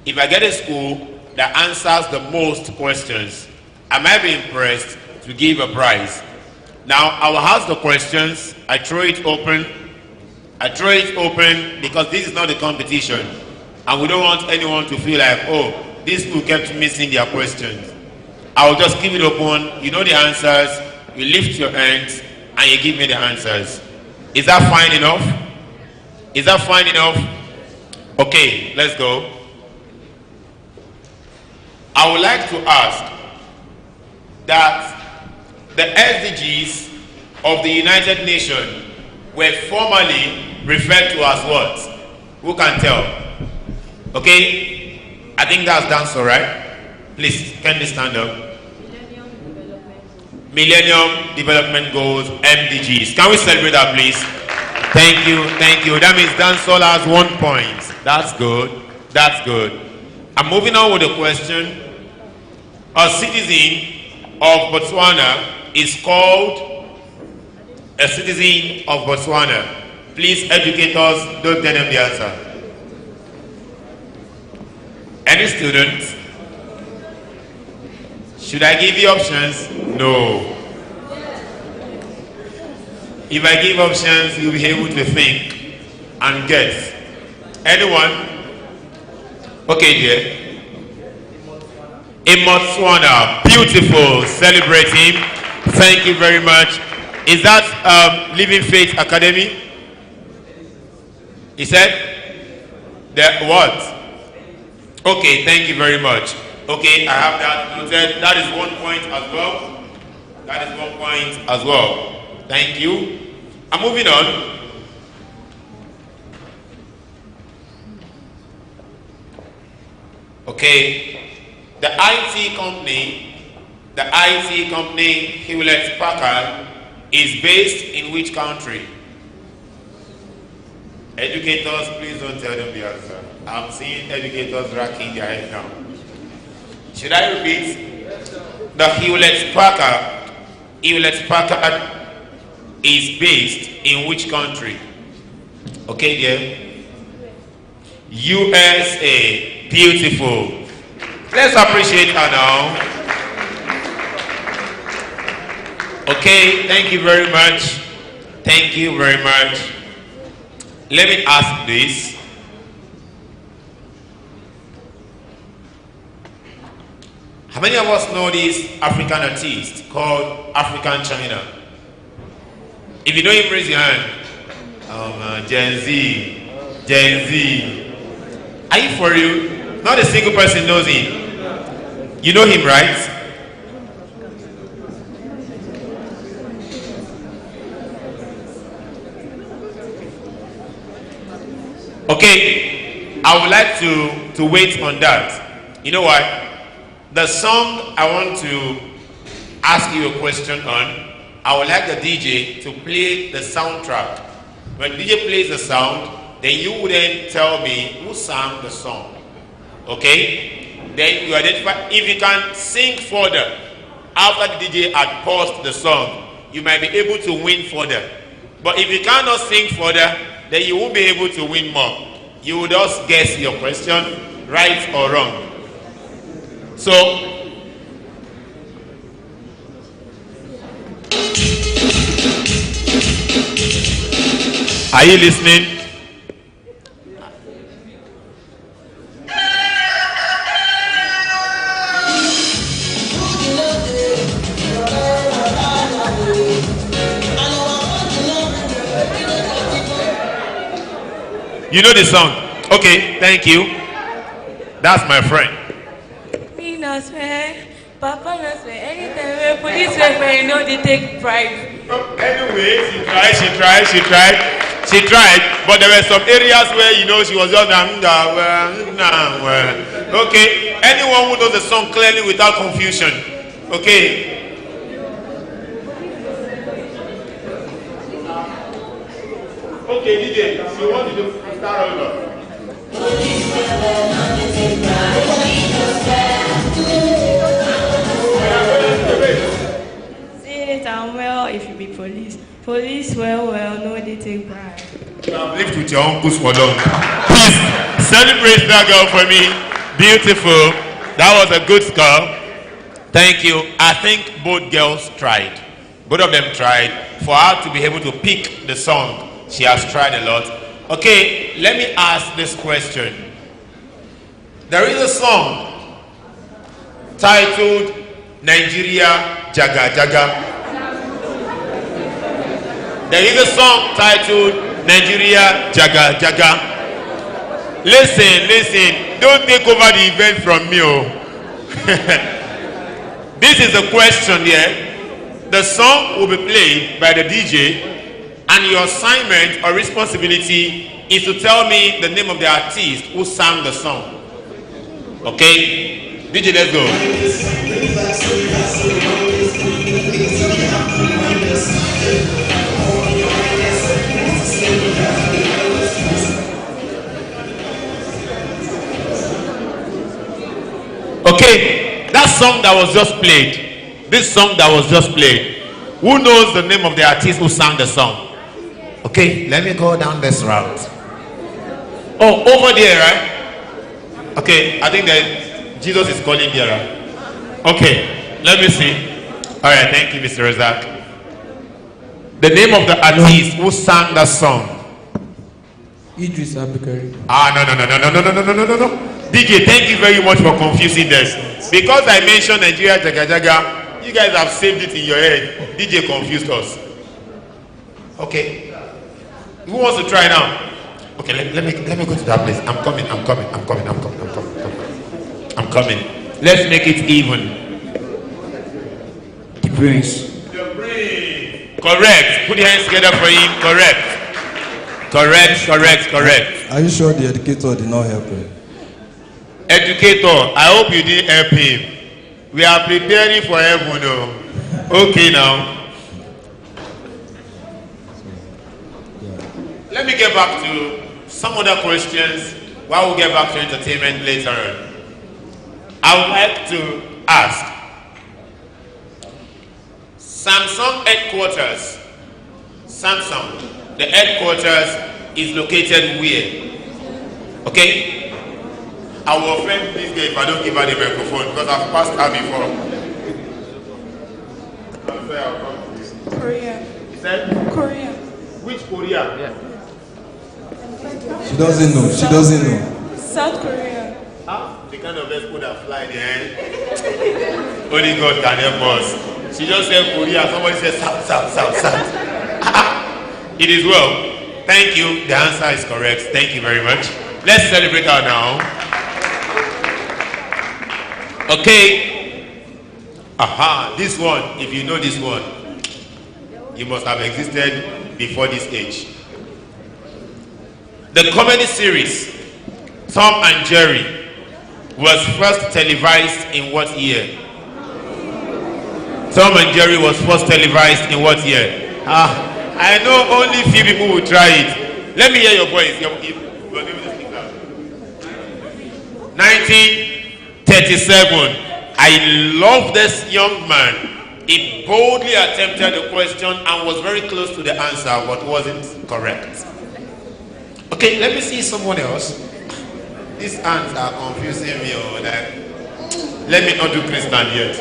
If I get a school that answers the most questions, I might be impressed to give a prize. Now, I will ask the questions. I throw it open because this is not a competition. And we don't want anyone to feel like, oh, this school kept missing their questions. I will just keep it open. You know the answers. You lift your hands and you give me the answers. Is that fine enough? Is that fine enough? Okay, let's go. I would like to ask that the SDGs of the United Nations were formerly referred to as what? Who can tell? Okay? I think that's done so, right? Please, can you stand up? Millennium Development Goals, MDGs. Can we celebrate that, please? Thank you, thank you. That means Dansol has 1 point. That's good, that's good. I'm moving on with the question. A citizen of Botswana is called a citizen of Botswana. Please educate us, don't tell them the answer. Any students? Should I give you options? No. If I give options, you'll be able to think and guess. Anyone? Okay, dear. In Botswana, beautiful, celebrate him. Thank you very much. Is that Living Faith Academy? He said? The what? Okay, thank you very much. Okay, I have that noted. That is 1 point as well. That is 1 point as well. Thank you. I'm moving on. Okay, the IT company Hewlett Packard is based in which country? Educators, please don't tell them the answer. I'm seeing educators racking their head now. Should I repeat? The Hewlett-Packard is based in which country? Okay, dear. USA. Beautiful. Let's appreciate her now. Okay, thank you very much. Thank you very much. Let me ask this. How many of us know this African artist called African China? If you know him, raise your hand. Oh man, Gen Z. Gen Z. Are you for real? Not a single person knows him. You know him, right? Okay, I would like to wait on that. You know what? The song I want to ask you a question on, I would like the DJ to play the soundtrack. When the DJ plays the sound, then you would then tell me who sang the song. Okay? Then you identify. If you can sing further after the DJ had paused the song, you might be able to win further. But if you cannot sing further, then you won't be able to win more. You will just guess your question, right or wrong. So, are you listening? You know the song? Okay, thank you. That's my friend. Me no swear, Papa no swear. Anytime we police swear, you know they take pride. Anyway, she tried, but there were some areas where you know she was just okay. Anyone who knows the song clearly without confusion, okay. Okay, DJ, you want to do start over? Say it and well if you be police. Police well, no they take pride. Now lift with your uncles for long. Please celebrate that girl for me. Beautiful. That was a good score. Thank you. I think both girls tried. Both of them tried. For her to be able to pick the song, she has tried a lot. Okay, let me ask this question. There is a song titled Nigeria Jaga Jaga. There is a song titled Nigeria Jaga Jaga. Listen, don't take over the event from me. This is a question here. The song will be played by the DJ, and your assignment or responsibility is to tell me the name of the artist who sang the song. Okay? DJ, let's go. Okay, that song that was just played, this song that was just played, who knows the name of the artist who sang the song? Okay, let me go down this route. Oh, over there, right? Okay, I think that Jesus is calling there. Right? Okay, let me see. All right, thank you, Mr. Razak. The name of the artist who sang that song? Idris Abdulkarim. No. DJ, thank you very much for confusing this. Because I mentioned Nigeria Jaga Jaga, you guys have saved it in your head. DJ confused us. Okay. Who wants to try now? Okay, let me go to that place. I'm coming. Let's make it even. The Prince. The Prince. Correct. Put your hands together for him. Correct. Are you sure the educator did not help him? Educator, I hope you didn't help him. We are preparing for heaven now. Okay now. Let me get back to some other questions while we get back to entertainment later on. I would like to ask, Samsung headquarters, the headquarters is located where? Okay? I will offend this girl if I don't give her the microphone because I've passed her before. I'm sorry, I'll come to you. Korea. You said? Korea. Which Korea? Yeah. She doesn't know. She doesn't know. South Korea. Huh? The kind of expo that fly there. Only God can help us. She just said Korea. Somebody said south. It is well. Thank you. The answer is correct. Thank you very much. Let's celebrate her now. Okay. Aha. This one, if you know this one, you must have existed before this age. The comedy series Tom and Jerry was first televised in what year? Tom and Jerry was first televised in what year? I know only few people will try it. Let me hear your voice. 1937. I love this young man. He boldly attempted the question and was very close to the answer, but wasn't correct. Okay, let me see someone else. These hands are confusing me. Let me not do Chrisland yet.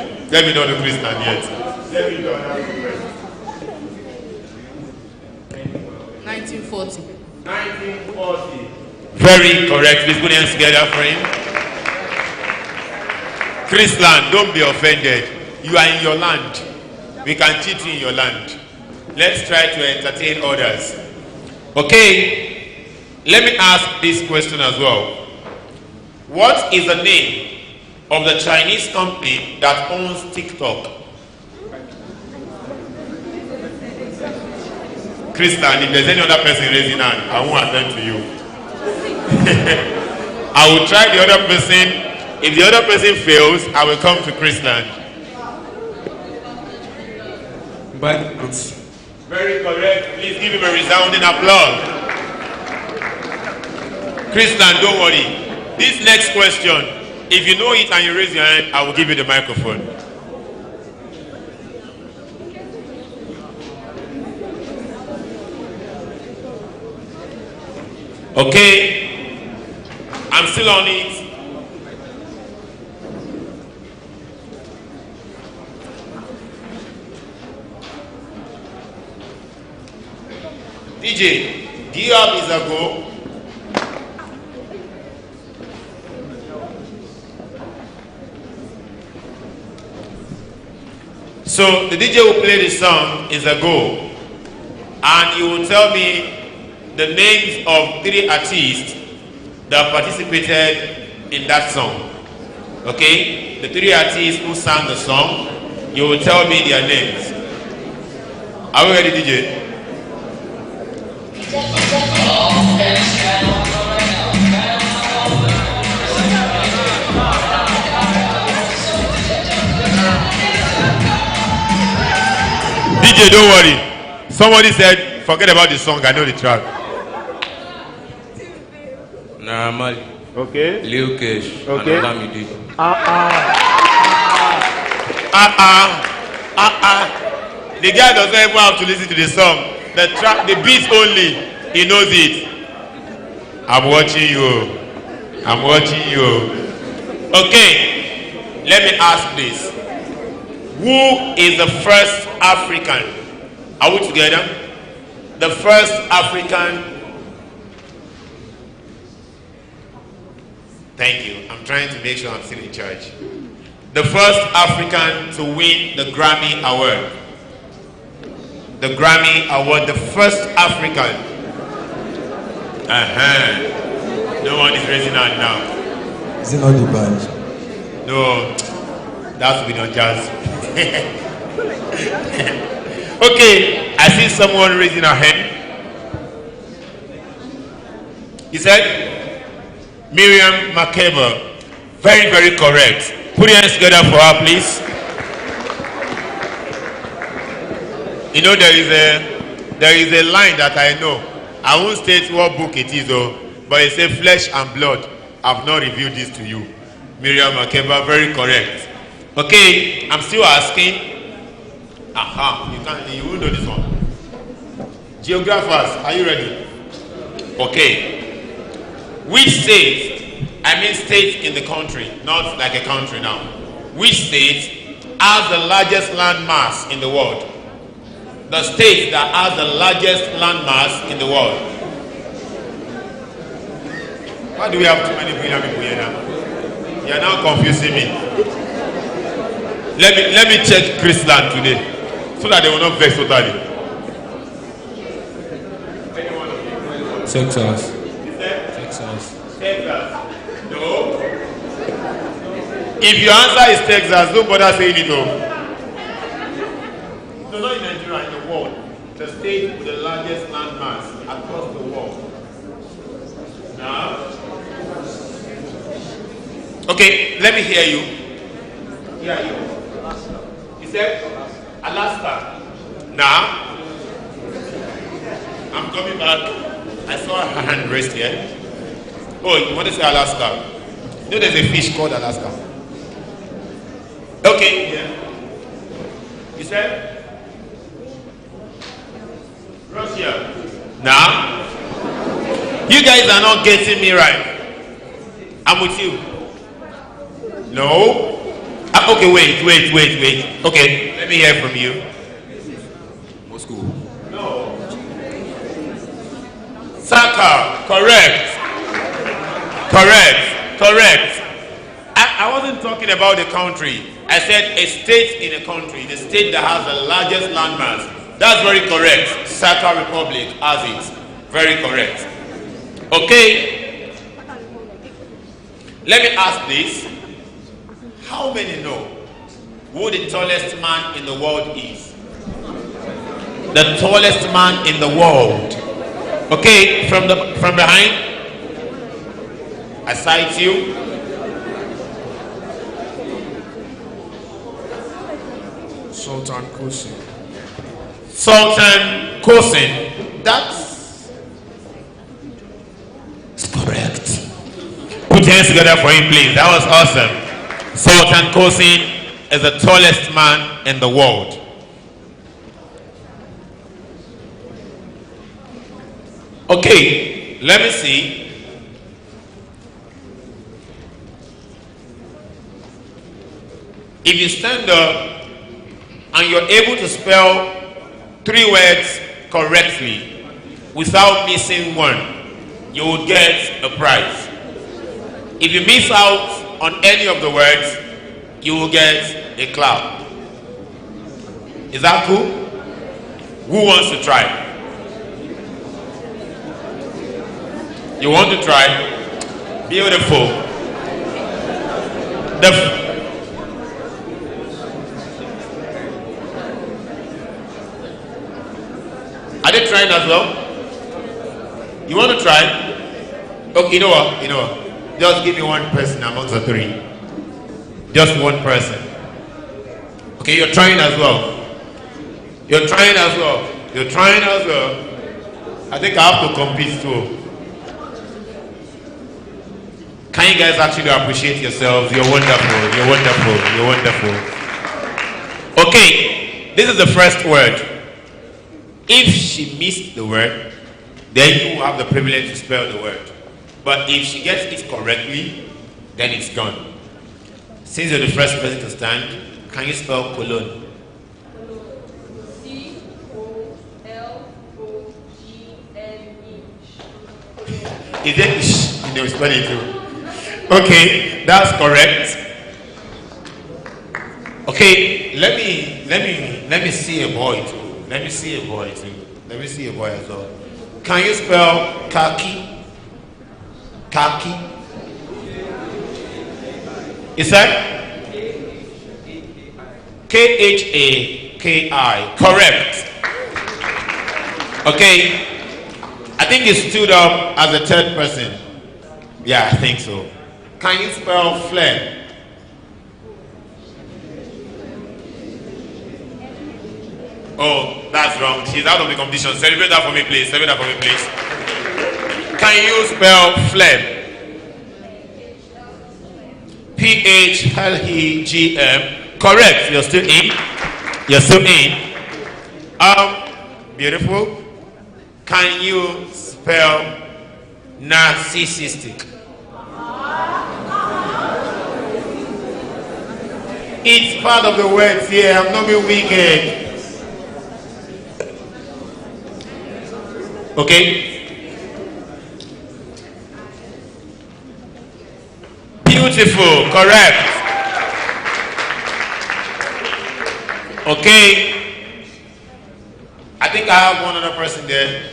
1940. 1940. Very correct. Please put your hands together for him. Chrisland, don't be offended. You are in your land. We can cheat you in your land. Let's try to entertain others. Okay. Let me ask this question as well. What is the name of the Chinese company that owns TikTok? Chrisland, if there's any other person raising hand, I won't attend to you. I will try the other person. If the other person fails, I will come to Chrisland. Very correct. Please give him a resounding applause. Chrisland, don't worry. This next question, if you know it and you raise your hand, I will give you the microphone. Okay. I'm still on it. DJ, do you have this go? So the DJ will play the song is a go, and you will tell me the names of 3 artists that participated in that song. Okay? The 3 artists who sang the song, you will tell me their names. Are we ready, DJ? DJ, don't worry. Somebody said, forget about the song, I know the track. Naramali. Okay. Lil Kesh. Okay. And Olamide. The guy doesn't even have to listen to the song. The track, the beat only, he knows it. I'm watching you. Okay, let me ask this. Who is the first African? Are we together? The first African. Thank you. I'm trying to make sure I'm still in charge. The first African to win the Grammy Award. The Grammy Award, the first African. No one is raising hand now. Is it not the band? No, that's with on jazz. Okay, I see someone raising her hand. He said, Miriam Makeba. Very, very correct. Put your hands together for her, please. You know, there is a line that I know. I won't state what book it is, though. but it says flesh and blood have not revealed this to you. Miriam Makeba, very correct. Okay, I'm still asking. You will know this one. Geographers, are you ready? Okay. Which state, I mean state in the country, not like a country now. Which state has the largest land mass in the world? The state that has the largest land mass in the world. Why do we have too many brilliant people here now? You are now confusing me. Let me check Chrisland today, so that they will not vex totally. Texas. Texas. No. If your answer is Texas, don't bother saying it. No, not in Nigeria, in the world. The state with the largest land mass across the world. Now. Okay, let me hear you. Hear you. He said Alaska. Now. I'm coming back. I saw a hand raised here. Oh, you want to say Alaska? You know there's a fish called Alaska. Okay, yeah. You said? Russia. Now? You guys are not getting me right. I'm with you. No? Okay, wait. Okay, let me hear from you. Moscow. No. Saka, correct. I wasn't talking about the country. I said a state in a country, the state that has the largest landmass. That's very correct. Saka Republic has it. Very correct. Okay. Let me ask this. How many know who the tallest man in the world is? The tallest man in the world. Okay, from behind. I cite you. Sultan Kosi. Sultan Kosin. That's correct. Put your hands together for him, please. That was awesome. Sultan Kosin is the tallest man in the world. Okay, let me see. If you stand up and you're able to spell 3 words correctly without missing one, you will get a prize. If you miss out on any of the words, you will get a clap. Is that cool? Who wants to try? You want to try? Beautiful. Are they trying as well? You want to try? Okay, you know what? Just give me one person amongst the 3. Just one person. Okay, you're trying as well. I think I have to compete too. Can you guys actually appreciate yourselves? You're wonderful. Okay, this is the first word. If she missed the word, then you will have the privilege to spell the word. But if she gets it correctly, then it's gone. Since you're the first person to stand, can you spell Cologne? C-O-L-O-G-N-E. Is it ish? You know, spell it too. Okay, that's correct. Okay, let me see a boy too. Let me see a boy as well. Can you spell khaki? Khaki? Is that? K-H-A-K-I. Correct. Okay. I think you stood up as a 3rd person. Yeah, I think so. Can you spell flare? Oh, that's wrong. She's out of the competition. Celebrate that for me, please. Can you spell phlegm? P-H-L-E-G-M. Correct. You're still in. You're still in. Beautiful. Can you spell narcissistic? It's part of the words here. I'm not being wicked. Okay. Beautiful. Correct. Okay. I think I have one other person there.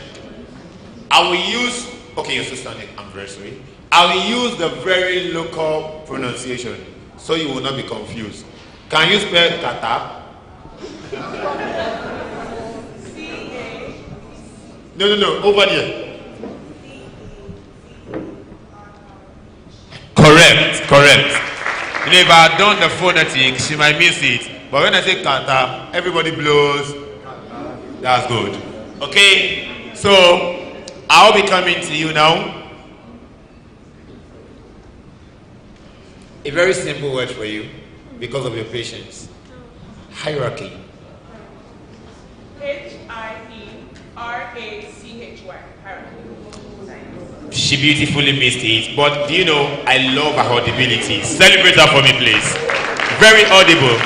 I will use, okay, you're still standing. I'm very sorry. I will use the very local pronunciation so you will not be confused. Can you spell kata? No, over there. Correct. You know, if I had done the phonetics, she might miss it. But when I say kata, everybody blows. That's good. Okay, so I'll be coming to you now. A very simple word for you because of your patience. Hierarchy. H-I-E-R-A-C-H-Y. Hierarchy. She beautifully missed it, but do you know, I love her audibility. Celebrate her for me, please. Very audible.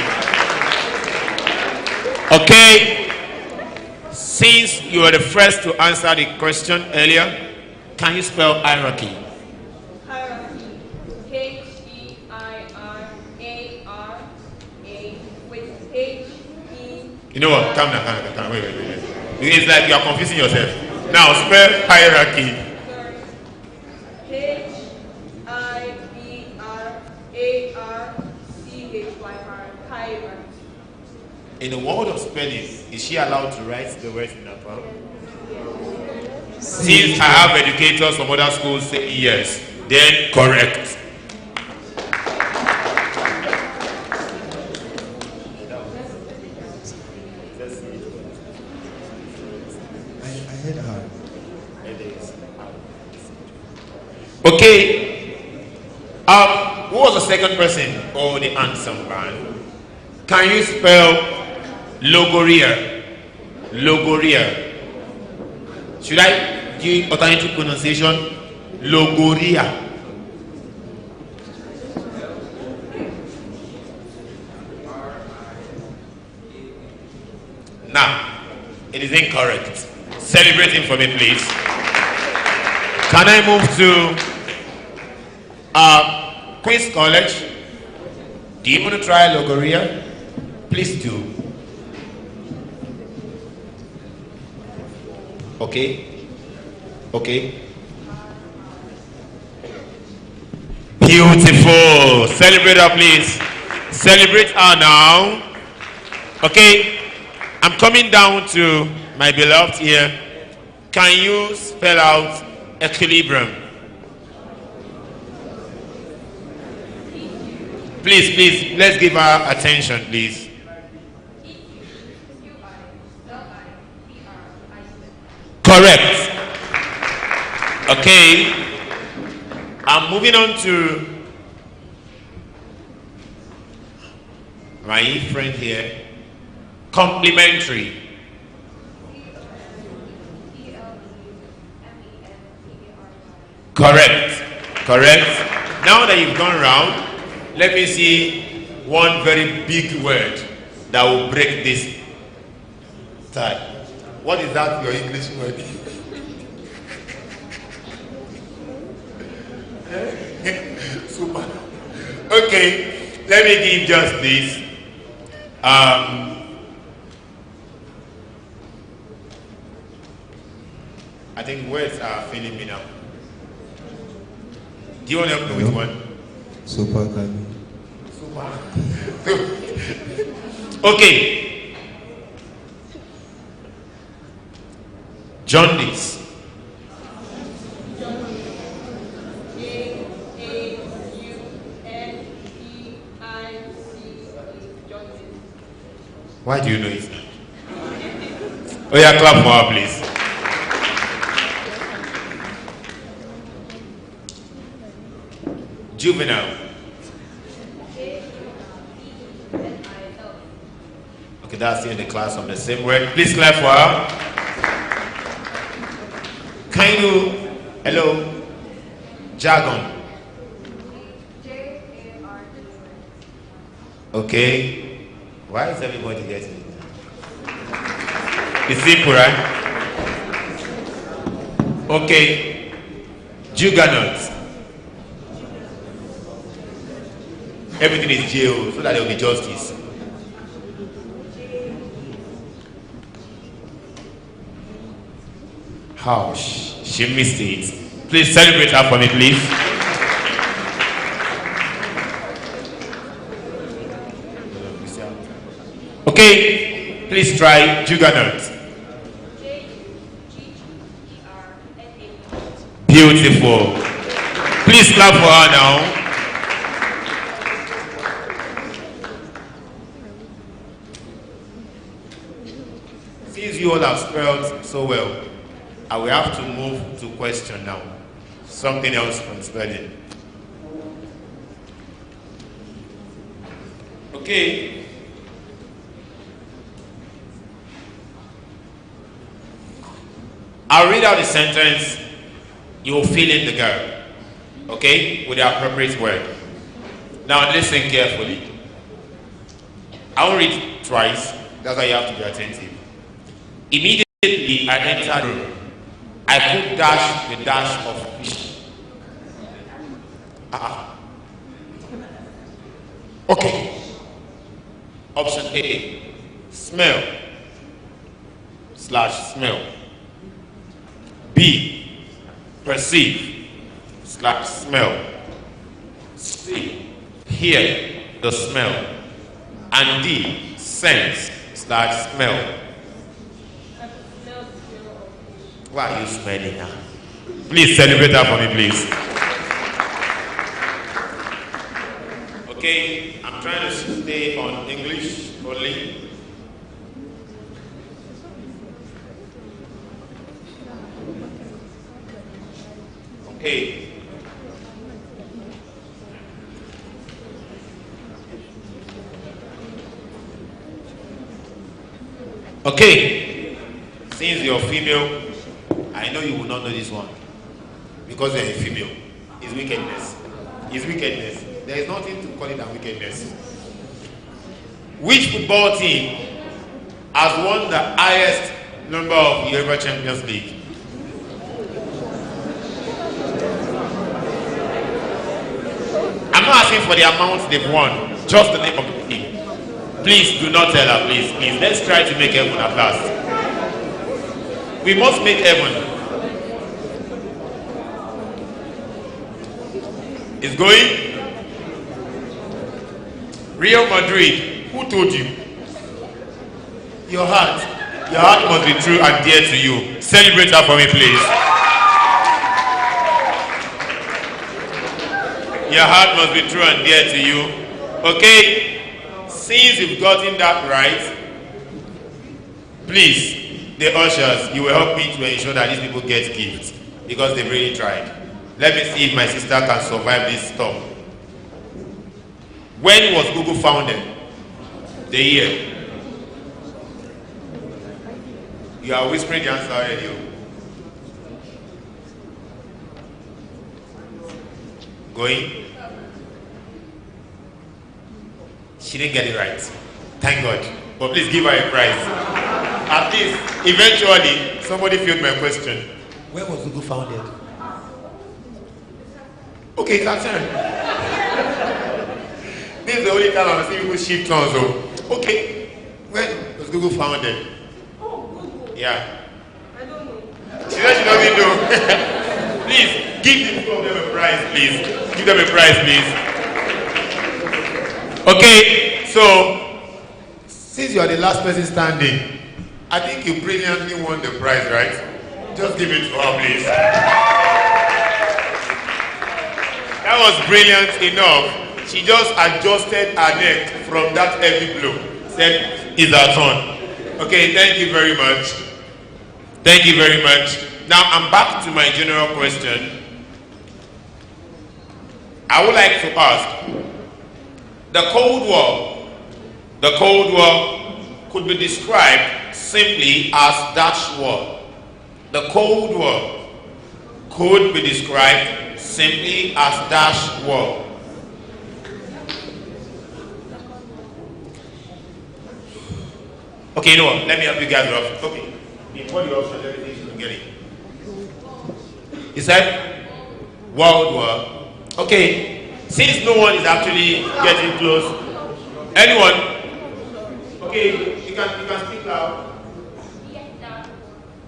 Okay. Since you were the first to answer the question earlier, can you spell hierarchy? Hierarchy. H-E-I-R-A-R-A with H-E. You know what? Calm down. Wait. It's like you are confusing yourself. Now spell hierarchy. H-I-E-R-A-R-C-H-Y. Hierarchy. In the world of spelling, is she allowed to write the words in her palm? Since I have educators from other schools saying yes, then correct. I heard her. Okay. Who was the second person? Oh, the handsome man. Can you spell Logoria? Should I give alternative pronunciation? Logoria. Now, it is incorrect. Celebrating for me, please. Can I move to Queen's College? Do you want to try Logoria? Please do. Okay. Beautiful. Celebrate her, please. Celebrate her now. Okay. I'm coming down to my beloved here. Can you spell out equilibrium? Please, let's give her attention, please. Correct. Okay. I'm moving on to my friend here. Complementary. Correct. Now that you've gone round, let me see one very big word that will break this tie. What is that, your English word? Super. Okay, let me give just this. I think words are failing me now. Do you want to help me with one? Super Kami. Okay. Jaundice. Why do you know it? Oh yeah, clap for her, please. Juvenile. Okay, that's in the class of the same word. Please clap for her. Can you, hello, jargon. Okay, why is everybody getting it? It's simple, right? Okay, juggernaut. Everything is jail so that there will be justice. How she missed it. Please celebrate her for me, please. Okay, please try juggernaut. Beautiful. Please clap for her now. Since you all have spelled so well, I will have to move to question now. Something else from spelling. Okay. I'll read out the sentence. You will fill in the gap. Okay? With the appropriate word. Now listen carefully. I will read twice. That's why you have to be attentive. Immediately I entered the room. I could dash the dash of fish. Okay. Option A. Smell. / smell. B. Perceive / smell. C. Hear the smell. And D. Sense / smell. Why are you smelling now? Please celebrate that for me, please. Okay, I'm trying to stay on English only. Okay. Okay. Since you're female, I know you will not know this one. Because you're a female. It's wickedness. It's wickedness. There is nothing to call it a wickedness. Which football team has won the highest number of UEFA Champions League? I'm not asking for the amount they've won, just the name of the team. Please do not tell her, please. Let's try to make heaven at last. We must make heaven. It's going? Real Madrid, who told you? Your heart must be true and dear to you. Celebrate her for me, please. Your heart must be true and dear to you. Okay? Since you've gotten that right, please, the ushers, you will help me to ensure that these people get gifts because they've really tried. Let me see if my sister can survive this storm. When was Google founded? The year. You are whispering the answer already. Going? She didn't get it right. Thank God. But please give her a prize. At least, eventually, somebody filled my question. When was Google founded? Okay, it's our turn. This is the only time I'm seeing people shift on. So, okay, when was Google founded? Yeah. I don't know. She said she doesn't know. Please, give the two of them a prize, please. Give them a prize, please. Okay, so, since you are the last person standing, I think you brilliantly won the prize, right? Just give it to her, please. That was brilliant enough. She just adjusted her neck from that heavy blow. Said, it's our turn. Okay, thank you very much. Thank you very much. Now I'm back to my general question. I would like to ask, the Cold War could be described simply as dash war. The Cold War could be described simply as dash war. Okay, you know what? Let me help you guys out. Okay. Before the option, let me get it. He said, World War. Okay. Since no one is actually getting close, anyone? Okay, you can speak loud.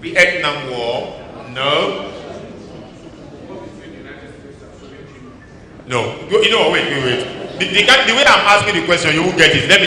Vietnam War. No. No. You know, wait. The way I'm asking the question, you won't get it. Let me